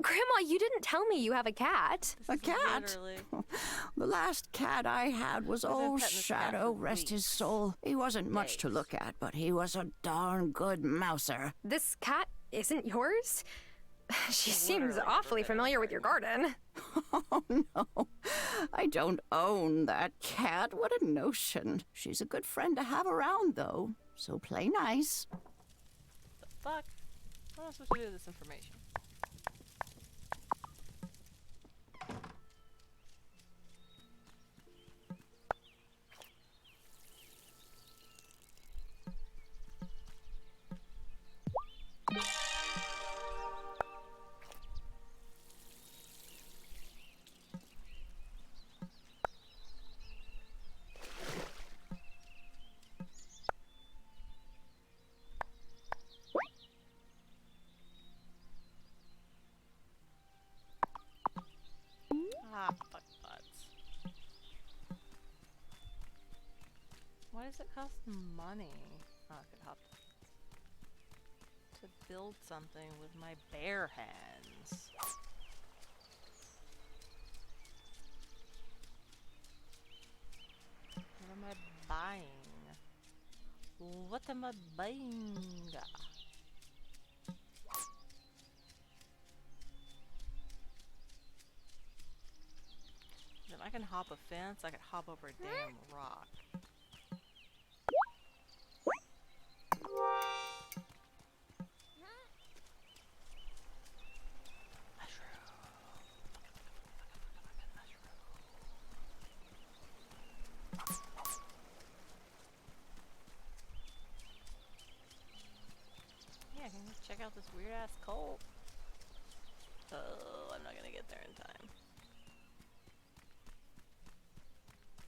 Grandma, you didn't tell me you have a cat. A cat? Literally. The last cat I had was I've been old petting this cat Shadow, for rest his weeks. soul. He wasn't much to look at, but he was a darn good mouser. This cat isn't yours? She seems awfully familiar with your garden. Oh, no. I don't own that cat. What a notion. She's a good friend to have around, though. So play nice. The fuck? What am I supposed to do with this information? Ah, fuck butts. Why does it cost money? Oh, I could hop to build something with my bare hands. What am I buying? What am I buying? If I can hop a fence, I could hop over a damn rock. Yeah, I can just check out this weird ass cult. Oh, I'm not gonna get there in time.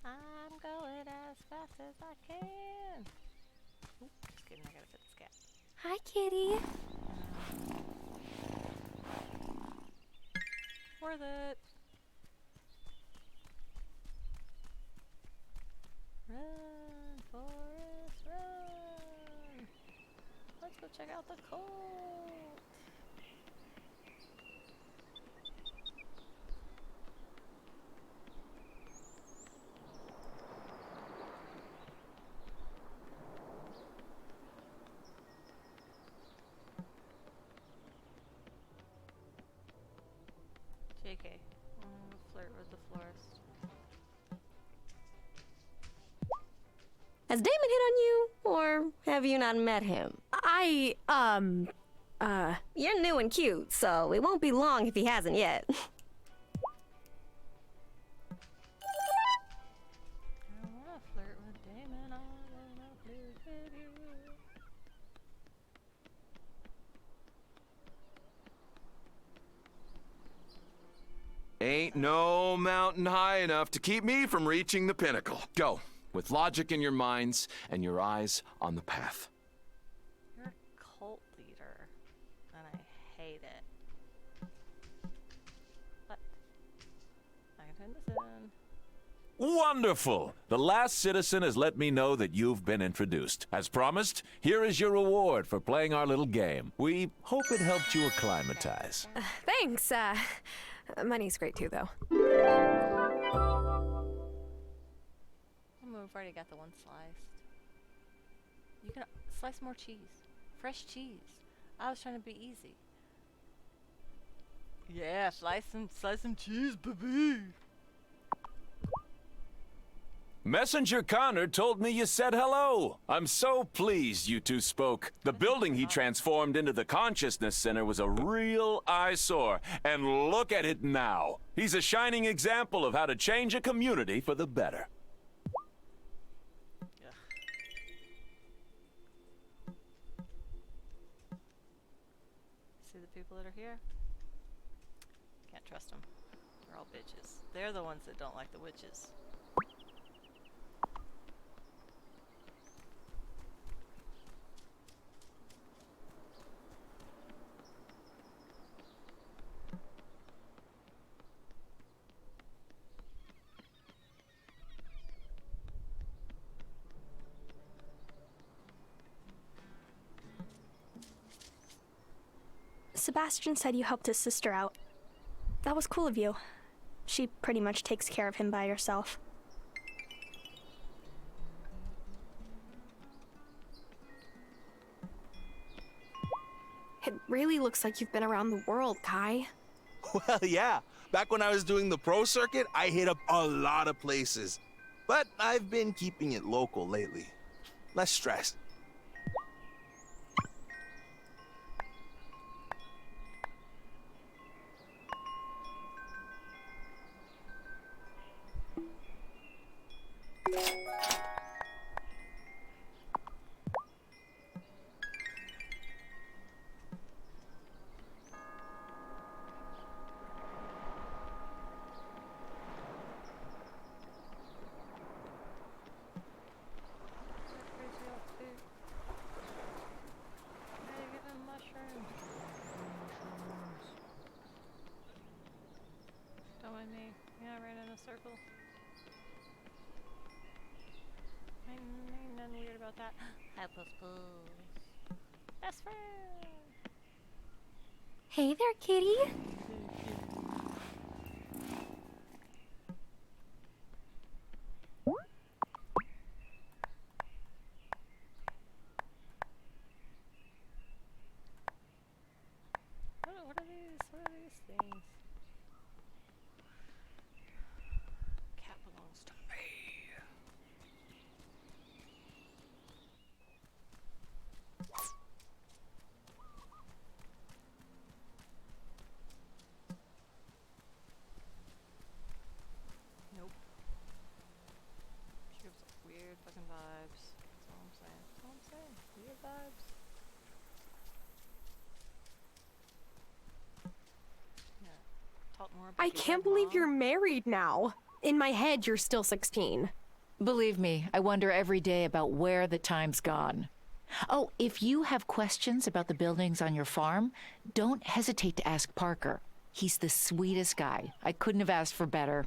I'm going as fast as I can. Oop, just kidding, I gotta fit this cat. Hi, kitty. Worth it. Run, Forrest, run. Let's go check out the cult. JK, I'm gonna flirt with the florist. Has Damon hit on you, or have you not met him? You're new and cute, so it won't be long if he hasn't yet. I wanna flirt with Damon, I wanna flirt with you. Ain't no mountain high enough to keep me from reaching the pinnacle. Go, with logic in your minds and your eyes on the path. You're a cult leader, and I hate it. What? I can turn this in. Wonderful! The last citizen has let me know that you've been introduced. As promised, here is your reward for playing our little game. We hope it helped you acclimatize. Thanks. Money's great too, though. We've already got the one sliced. You can slice more cheese. Fresh cheese. I was trying to be easy. Yeah, slice some cheese, baby. Messenger Connor told me you said hello. I'm so pleased you two spoke. The building he transformed into the Consciousness Center was a real eyesore. And look at it now. He's a shining example of how to change a community for the better. See the people that are here? Can't trust them. They're all bitches. They're the ones that don't like the witches. Sebastian said you helped his sister out. That was cool of you. She pretty much takes care of him by herself. It really looks like you've been around the world, Kai. Well, yeah. Back when I was doing the pro circuit, I hit up a lot of places. But I've been keeping it local lately. Less stress. Don't mind me. Yeah, I ran in a circle. Ain't nothing weird about that. Hi, Puss Puss. Best friend! Hey there, kitty. What are these? What are these things? Cat belongs to me. Nope. She gives weird fucking vibes. That's all I'm saying. That's all I'm saying. Weird vibes. I can't believe you're married now. In my head, you're still 16. Believe me, I wonder every day about where the time's gone. Oh, if you have questions about the buildings on your farm, don't hesitate to ask Parker. He's the sweetest guy. I couldn't have asked for better.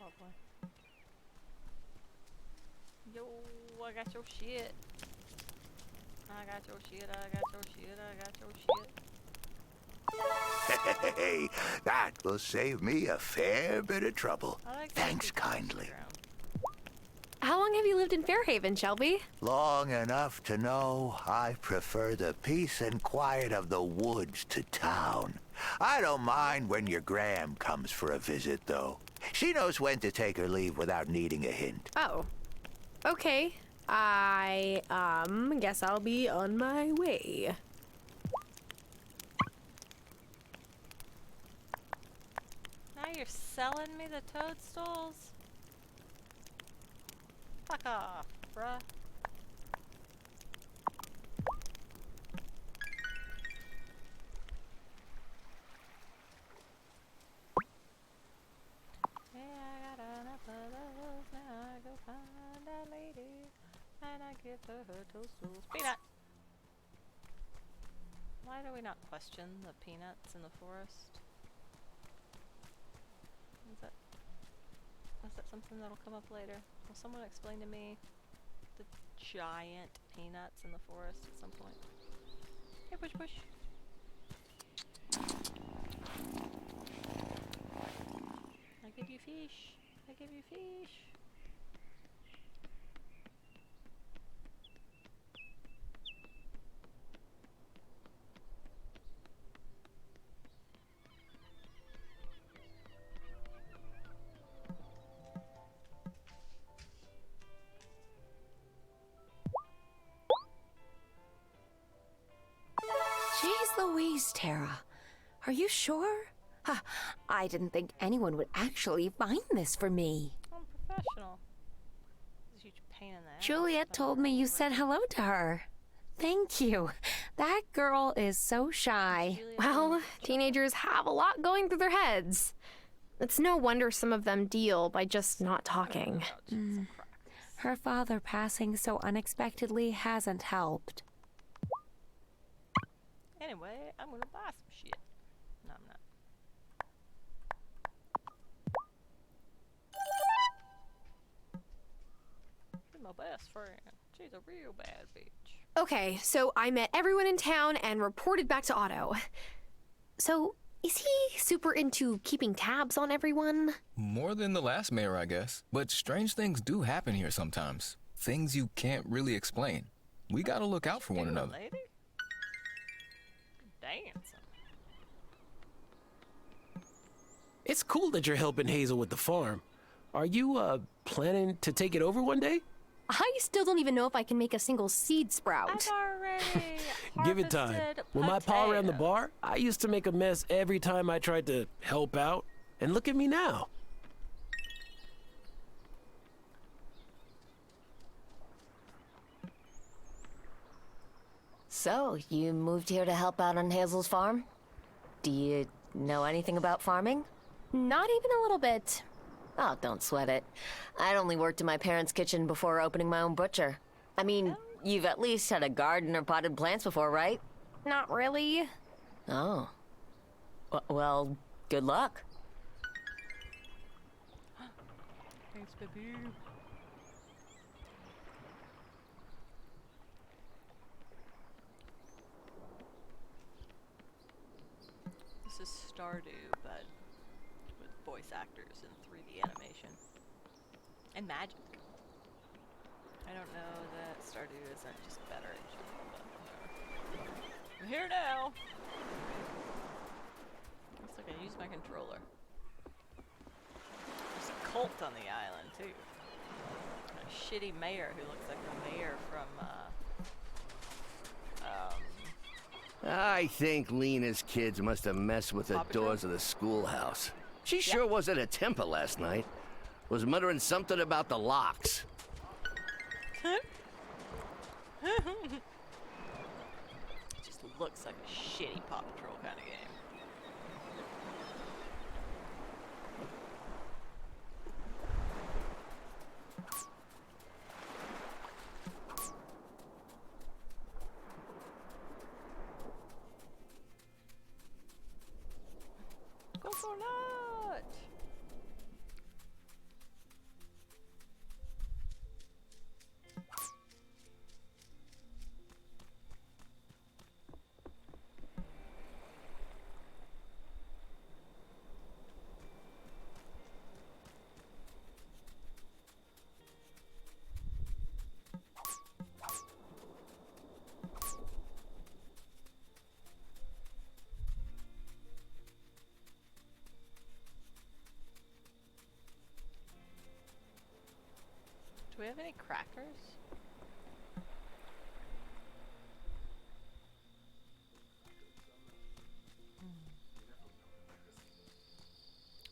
Oh boy. Yo, I got your shit. I got your shit, I got your shit, I got your shit. Hey, that will save me a fair bit of trouble. Thanks kindly. How long have you lived in Fairhaven, Shelby? Long enough to know I prefer the peace and quiet of the woods to town. I don't mind when your Gram comes for a visit, though. She knows when to take her leave without needing a hint. Oh. Okay. I, guess I'll be on my way. Now you're selling me the toadstools? Fuck off, bruh. Yeah, I got enough of those. Now I go find that lady and I give her her toadstools. Peanut! Why do we not question the peanuts in the forest? Is that is that something that'll come up later? Will someone explain to me the giant peanuts in the forest at some point? Hey, push, push. I give you fish. I give you fish. Jeez Louise, Tara. Are you sure? I didn't think anyone would actually find this for me. I'm professional. It's a huge pain in the ass. Juliet told me you said hello to her. Thank you. That girl is so shy. Well, teenagers have a lot going through their heads. It's no wonder some of them deal by just not talking. Her father passing so unexpectedly hasn't helped. Anyway, I'm gonna buy some shit. No, I'm not. She's my best friend. She's a real bad bitch. Okay, so I met everyone in town and reported back to Otto. So, is he super into keeping tabs on everyone? More than the last mayor, I guess. But strange things do happen here sometimes. Things you can't really explain. We gotta look out for one another. Lady? Dancing. It's cool that you're helping Hazel with the farm. Are you, planning to take it over one day? I still don't even know if I can make a single seed sprout. I've already Give it time. When my pa ran the bar, I used to make a mess every time I tried to help out. And look at me now. So, you moved here to help out on Hazel's farm? Do you know anything about farming? Not even a little bit. Oh, don't sweat it. I'd only worked in my parents' kitchen before opening my own butcher. I mean, you've at least had a garden or potted plants before, right? Not really. Oh. Well, good luck. Thanks, baby. This is Stardew, but with voice actors and 3D animation. And magic. I don't know that Stardew isn't just better in general, but whatever. I'm here now! Looks like I used my controller. There's a cult on the island, too. A shitty mayor who looks like the mayor from, I think Lena's kids must have messed with the doors of the schoolhouse. She sure was at a temper last night. Was muttering something about the locks. It just looks like a shitty Paw Patrol kind of game. Go for that! Do we have any crackers?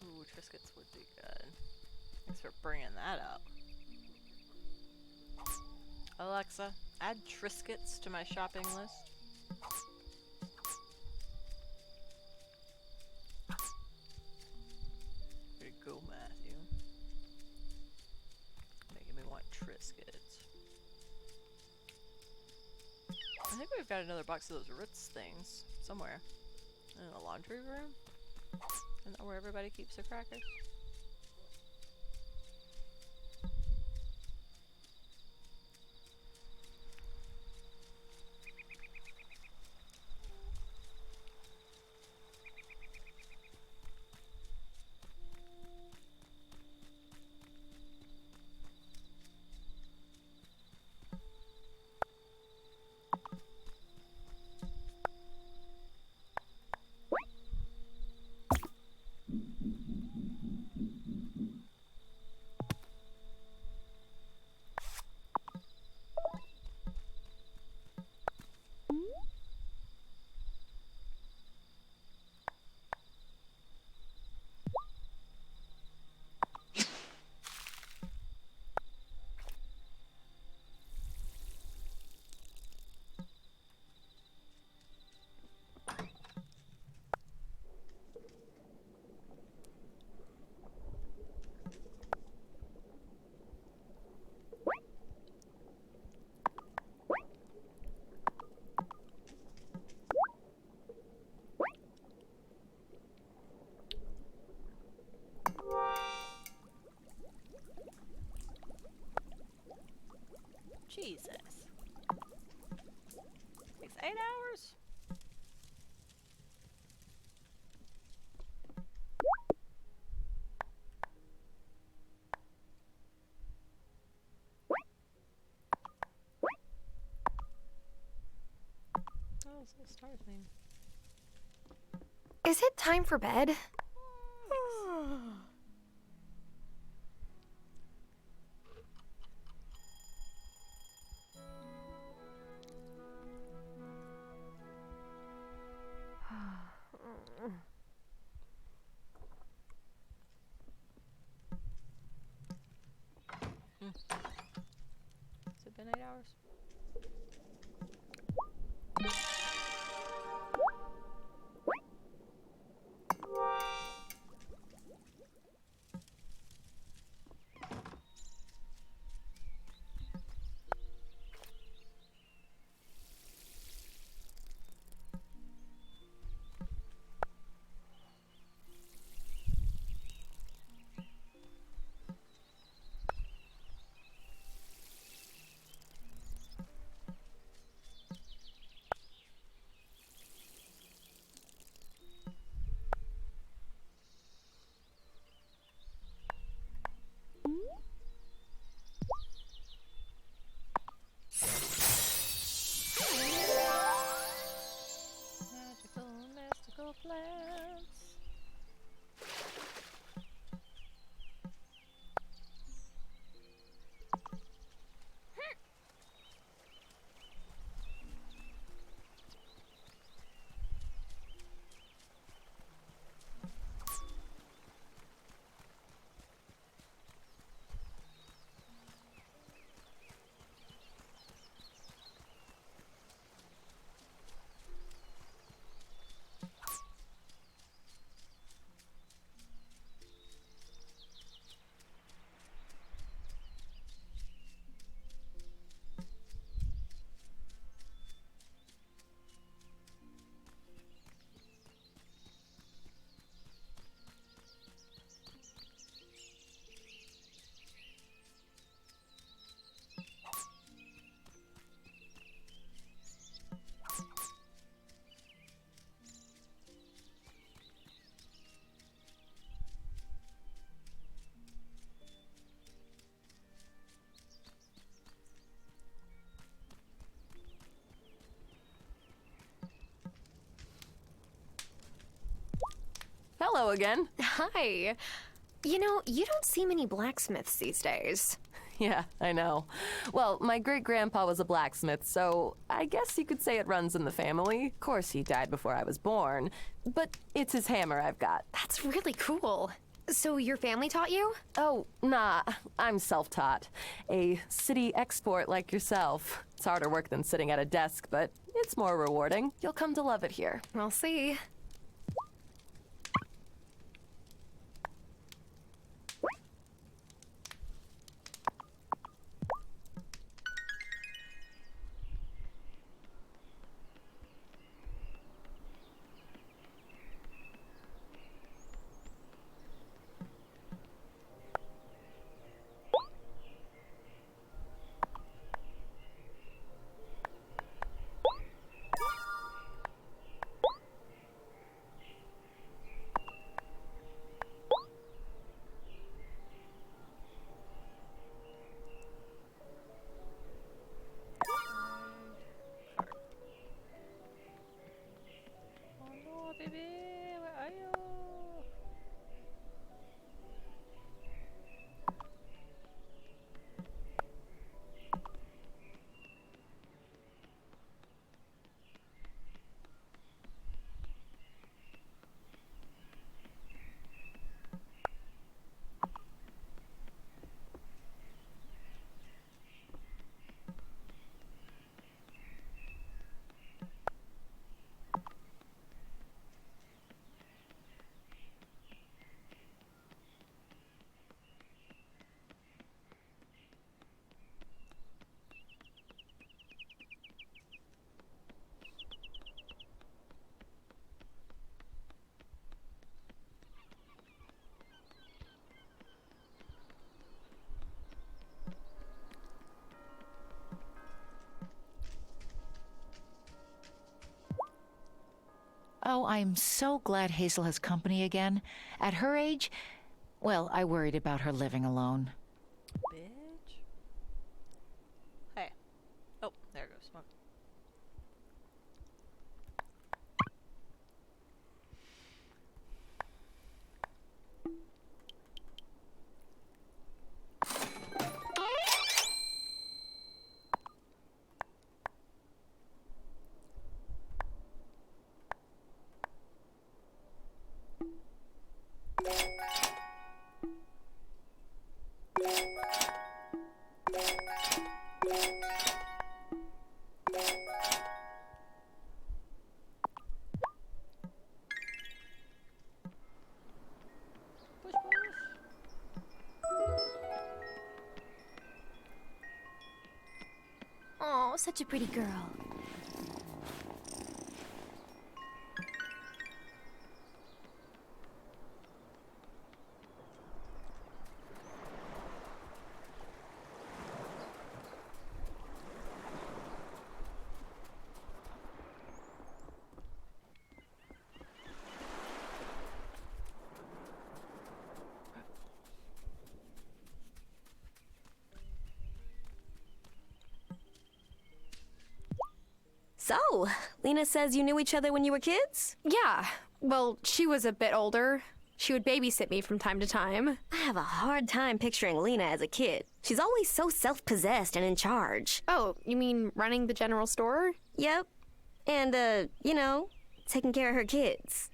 Ooh, Triscuits would be good. Thanks for bringing that up. Alexa, add Triscuits to my shopping list. There you go, Matthew. Making me want Triscuits. I think we've got another box of those Ritz things somewhere. In the laundry room? Isn't that where everybody keeps their crackers? hours? Oh, this little star thing. Is it time for bed? Has it been 8 hours? Mystical plants. Hello again. Hi. You know, you don't see many blacksmiths these days. Yeah, I know. Well, my great-grandpa was a blacksmith, so I guess you could say it runs in the family. Of course, he died before I was born, but it's his hammer I've got. That's really cool. So your family taught you? Oh, nah, I'm self-taught. A city export like yourself. It's harder work than sitting at a desk, but it's more rewarding. You'll come to love it here. I'll see. Oh, baby, where are you? Oh, I'm so glad Hazel has company again. At her age, well, I worried about her living alone. Bitch. Hey. Oh, there goes smoke. Oh, such a pretty girl. So, Lena says you knew each other when you were kids? Yeah. Well, she was a bit older. She would babysit me from time to time. I have a hard time picturing Lena as a kid. She's always so self-possessed and in charge. Oh, you mean running the general store? Yep. And, you know, taking care of her kids.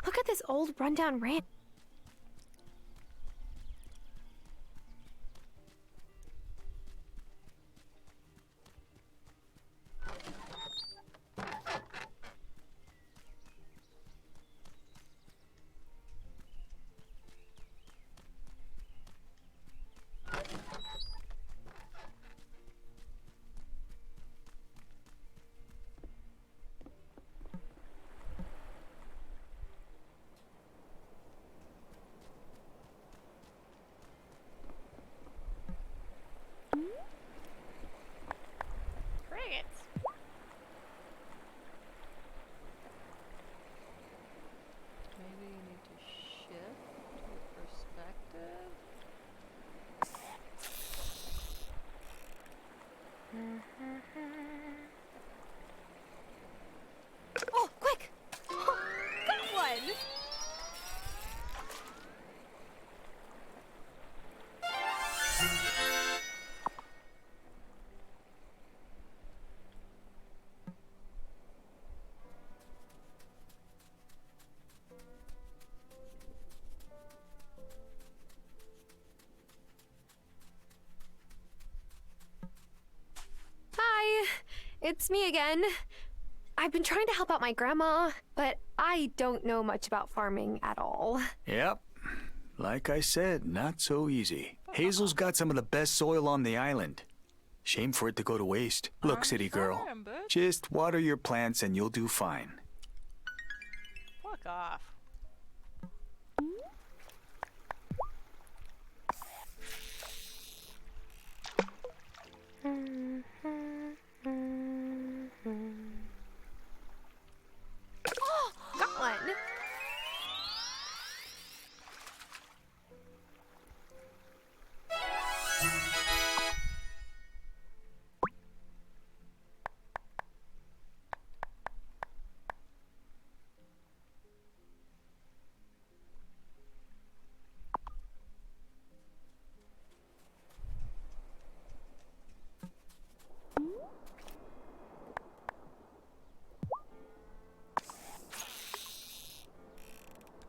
Look at this old rundown ranch. Crickets. Maybe you need to shift your perspective. Oh, quick! Got one! Hi, it's me again. I've been trying to help out my grandma, but I don't know much about farming at all. Yep. Like I said, not so easy. Hazel's got some of the best soil on the island. Shame for it to go to waste. Look, city girl, just water your plants and you'll do fine. Fuck off. Oh, got one!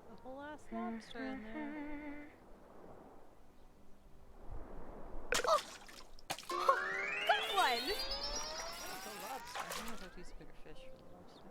A whole ass lobster in there. Oh, got one! That's a lobster. I'm gonna have to use a bigger fish for the lobster.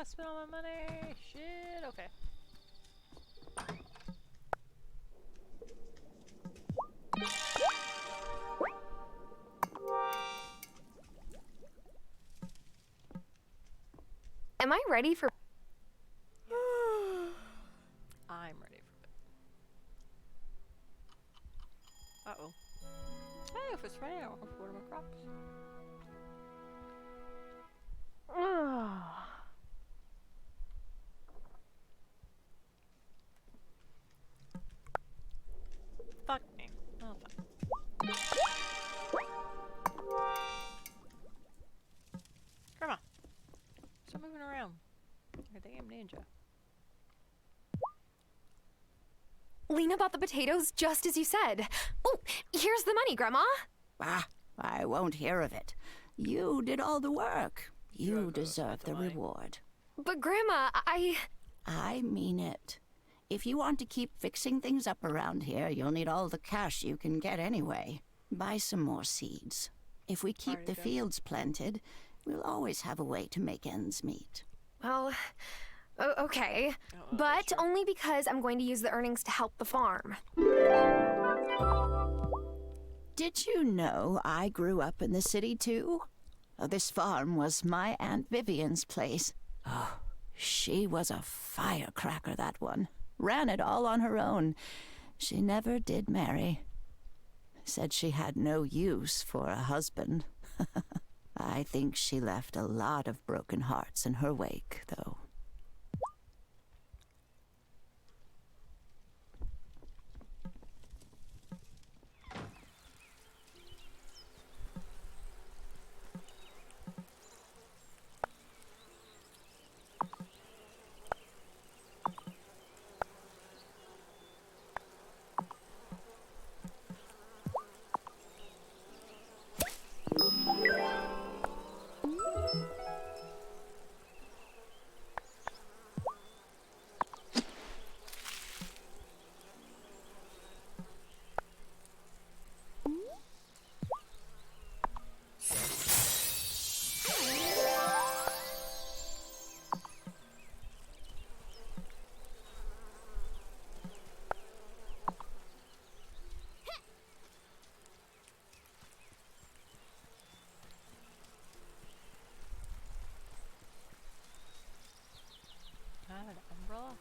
spend all my money? Shit, okay. Am I ready for... I'm ready for it. Uh-oh. Hey, if it's raining, I'll have to water my crops. Fuck me. Oh, fuck. Grandma, stop moving around. You're a damn ninja. Lena bought the potatoes just as you said. Oh, here's the money, Grandma. Ah, I won't hear of it. You did all the work. You deserve the reward. But Grandma, I mean it. If you want to keep fixing things up around here, you'll need all the cash you can get anyway. Buy some more seeds. If we keep the fields planted, we'll always have a way to make ends meet. Well, okay. But only because I'm going to use the earnings to help the farm. Did you know I grew up in the city too? This farm was my Aunt Vivian's place. Oh, she was a firecracker, that one. Ran it all on her own. She never did marry. Said she had no use for a husband. I think she left a lot of broken hearts in her wake, though. I have an umbrella.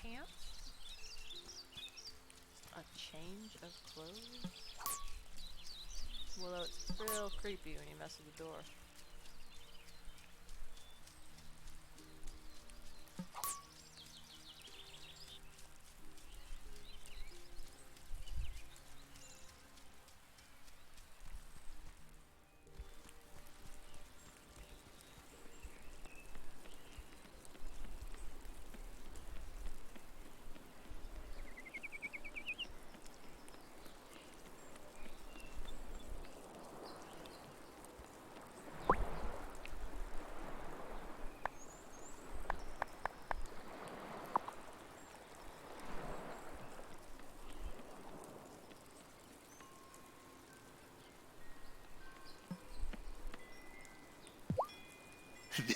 Pants? A change of clothes? Well, it's real creepy when you mess with the door.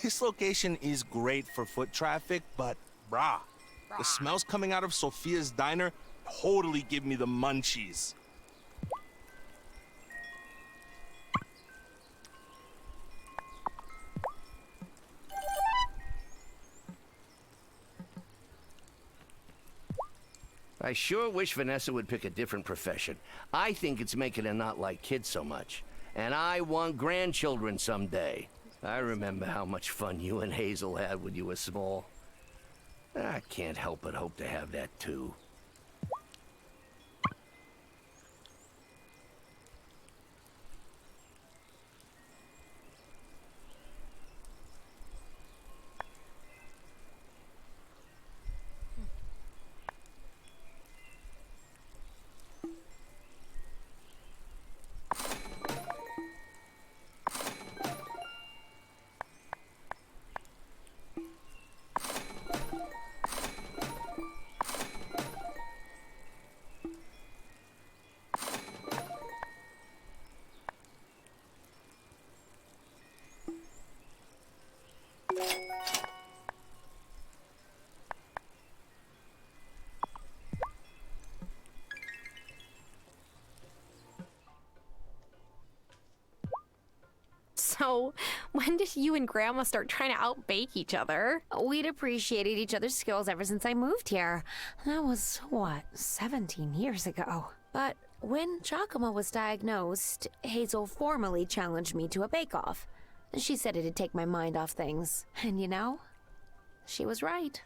This location is great for foot traffic, but brah, the smells coming out of Sophia's diner totally give me the munchies. I sure wish Vanessa would pick a different profession. I think it's making her not like kids so much. And I want grandchildren someday. I remember how much fun you and Hazel had when you were small. I can't help but hope to have that too. So, when did you and Grandma start trying to outbake each other? We'd appreciated each other's skills ever since I moved here. That was, 17 years ago. But when Giacomo was diagnosed, Hazel formally challenged me to a bake-off. She said it'd take my mind off things. And you know, she was right.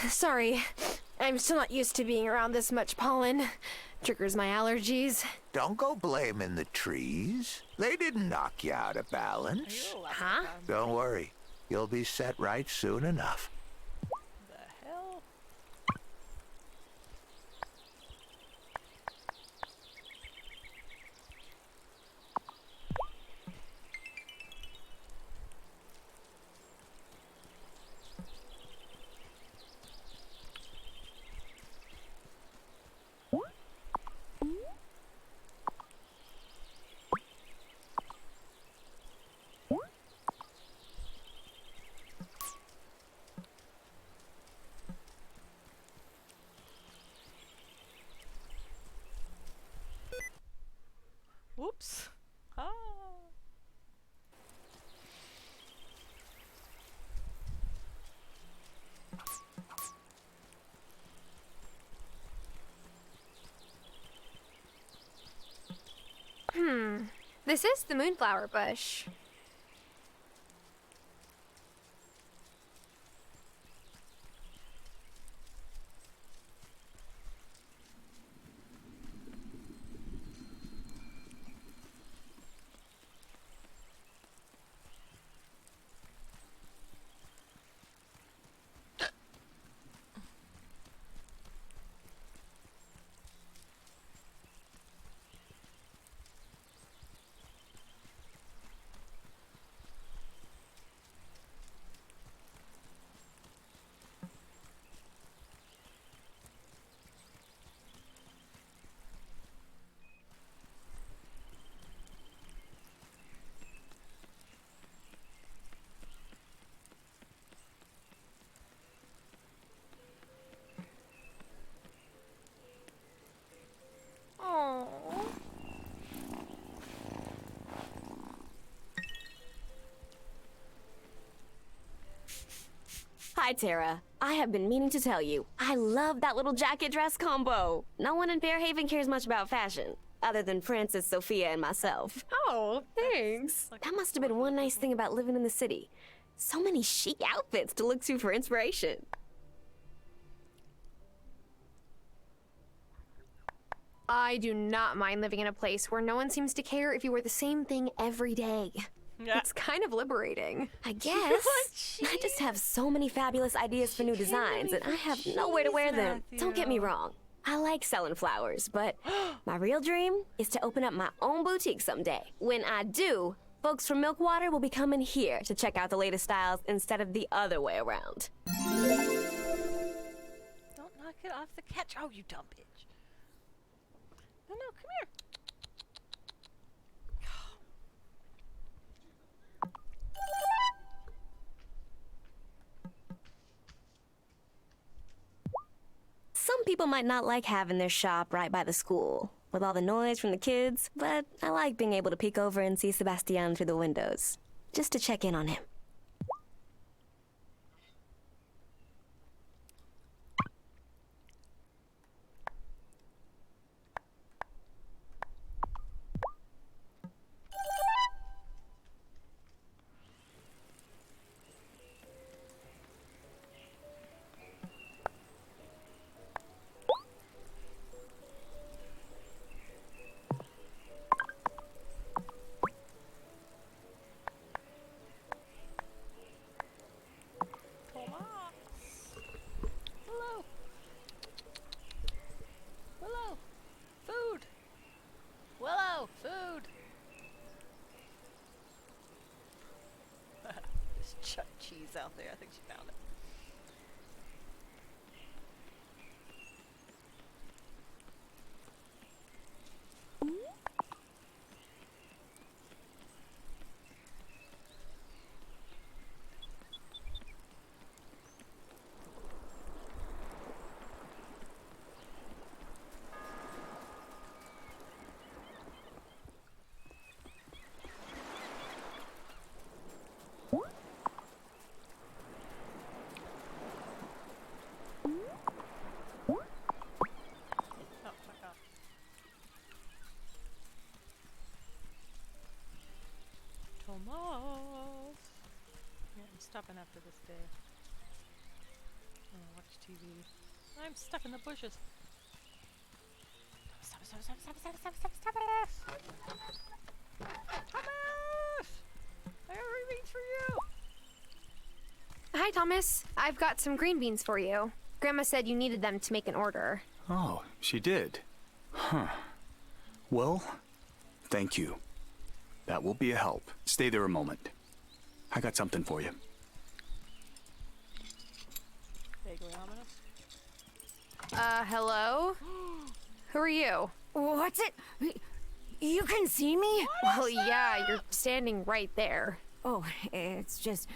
Sorry, I'm still not used to being around this much pollen. Triggers my allergies. Don't go blaming the trees. They didn't knock you out of balance. Huh? Don't worry. You'll be set right soon enough. The hell? Whoops. Ah. This is the moonflower bush. Hi, Tara. I have been meaning to tell you, I love that little jacket dress combo. No one in Fairhaven cares much about fashion, other than Frances, Sophia, and myself. Oh, thanks. That must have been one nice thing about living in the city. So many chic outfits to look to for inspiration. I do not mind living in a place where no one seems to care if you wear the same thing every day. Yeah. It's kind of liberating. I guess. I just have so many fabulous ideas for new designs, and I have nowhere to wear them. Don't get me wrong. I like selling flowers, but my real dream is to open up my own boutique someday. When I do, folks from Milkwater will be coming here to check out the latest styles instead of the other way around. Don't knock it off the catch. Oh, you dumb bitch. No, come here. Some people might not like having their shop right by the school, with all the noise from the kids, but I like being able to peek over and see Sebastian through the windows, just to check in on him. out there. I think she found it. Tomas! Yeah, I'm stopping after this day. I'm gonna watch TV. I'm stuck in the bushes. Stop it! Thomas! I got reach for you! Hi, Thomas. I've got some green beans for you. Grandma said you needed them to make an order. Oh, she did. Huh. Well, thank you. That will be a help. Stay there a moment. I got something for you. Vaguely ominous. Hello? Who are you? What's it? You can see me? Well, yeah, you're standing right there. Oh, it's just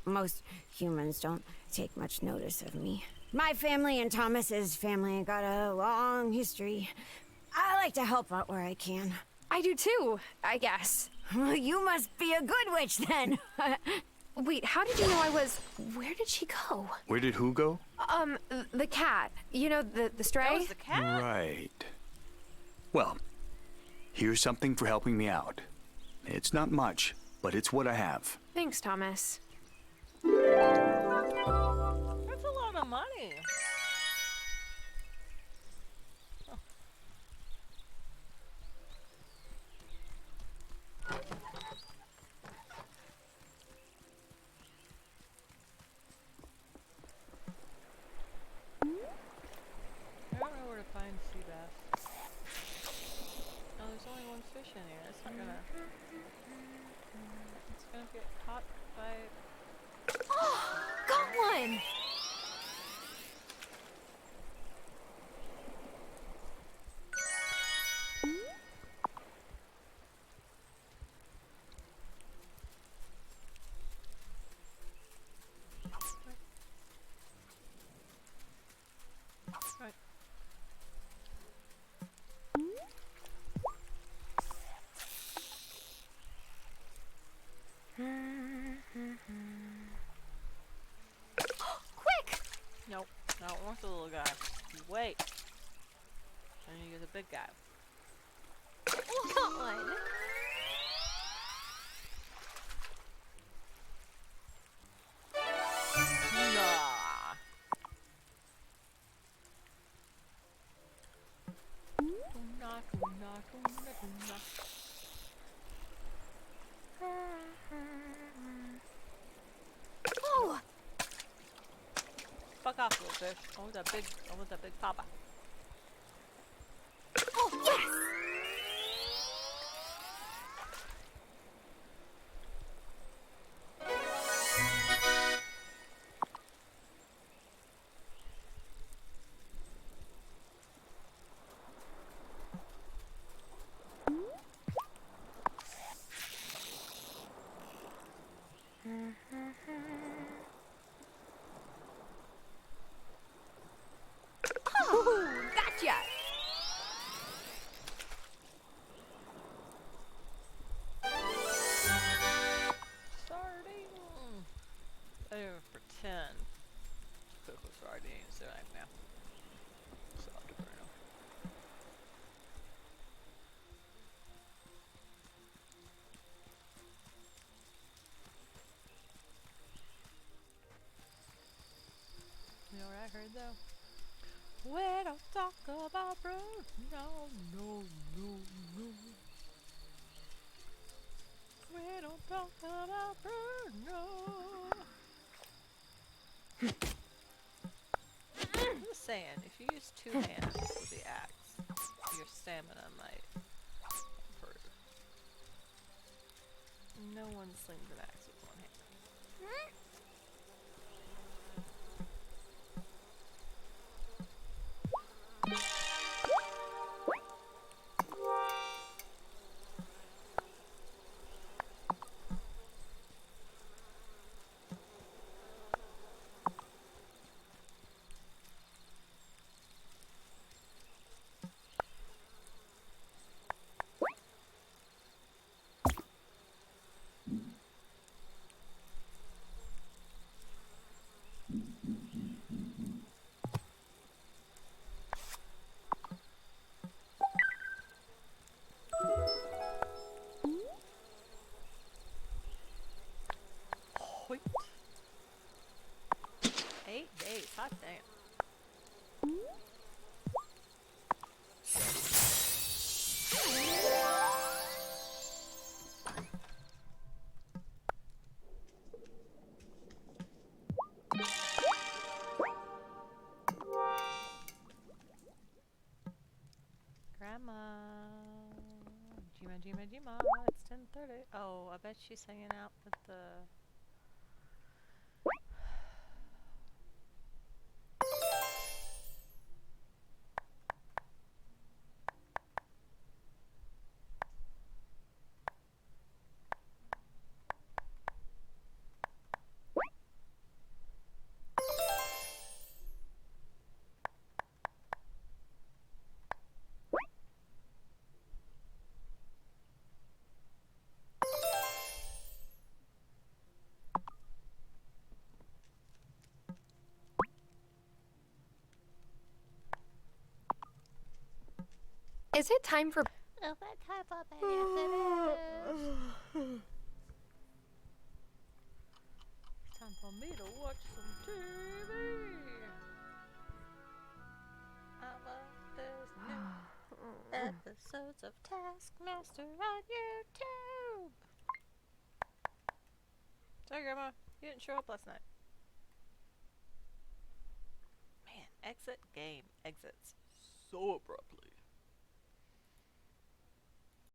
most humans don't take much notice of me. My family and Thomas's family got a long history. I like to help out where I can. I do too, I guess. Well, you must be a good witch then. Wait, how did you know I was... Where did she go? Where did who go? The cat. You know, the stray? That was the cat? Right. Well, here's something for helping me out. It's not much, but it's what I have. Thanks, Thomas. That's a lot of money. I don't know where to find sea bass. Oh, there's only one fish in here. It's not gonna... It's gonna get caught by... Oh, got one! Right. Quick! Nope, I don't want the little guy. You wait. And you're the big guy. Got one. Nah. Oh! Fuck off, little fish. I want that big papa. Oh, yes! Oh, gotcha! Sardine. I didn't even pretend to cook with sardines, did I now? So I'll give her enough. You know what I heard though? We don't talk about Bruno. No, no, no. We don't talk about Bruno. I'm just saying, if you use two hands with the axe, your stamina might improve. No one slings an axe with one hand. Jima, it's 10:30. Oh, I bet she's hanging out with the... Is it time for... Oh, that time for bed, yes it is. It's time for me to watch some TV. I love this new episodes of Taskmaster on YouTube. Sorry, Grandma, you didn't show up last night. Man, exit game exits so abruptly.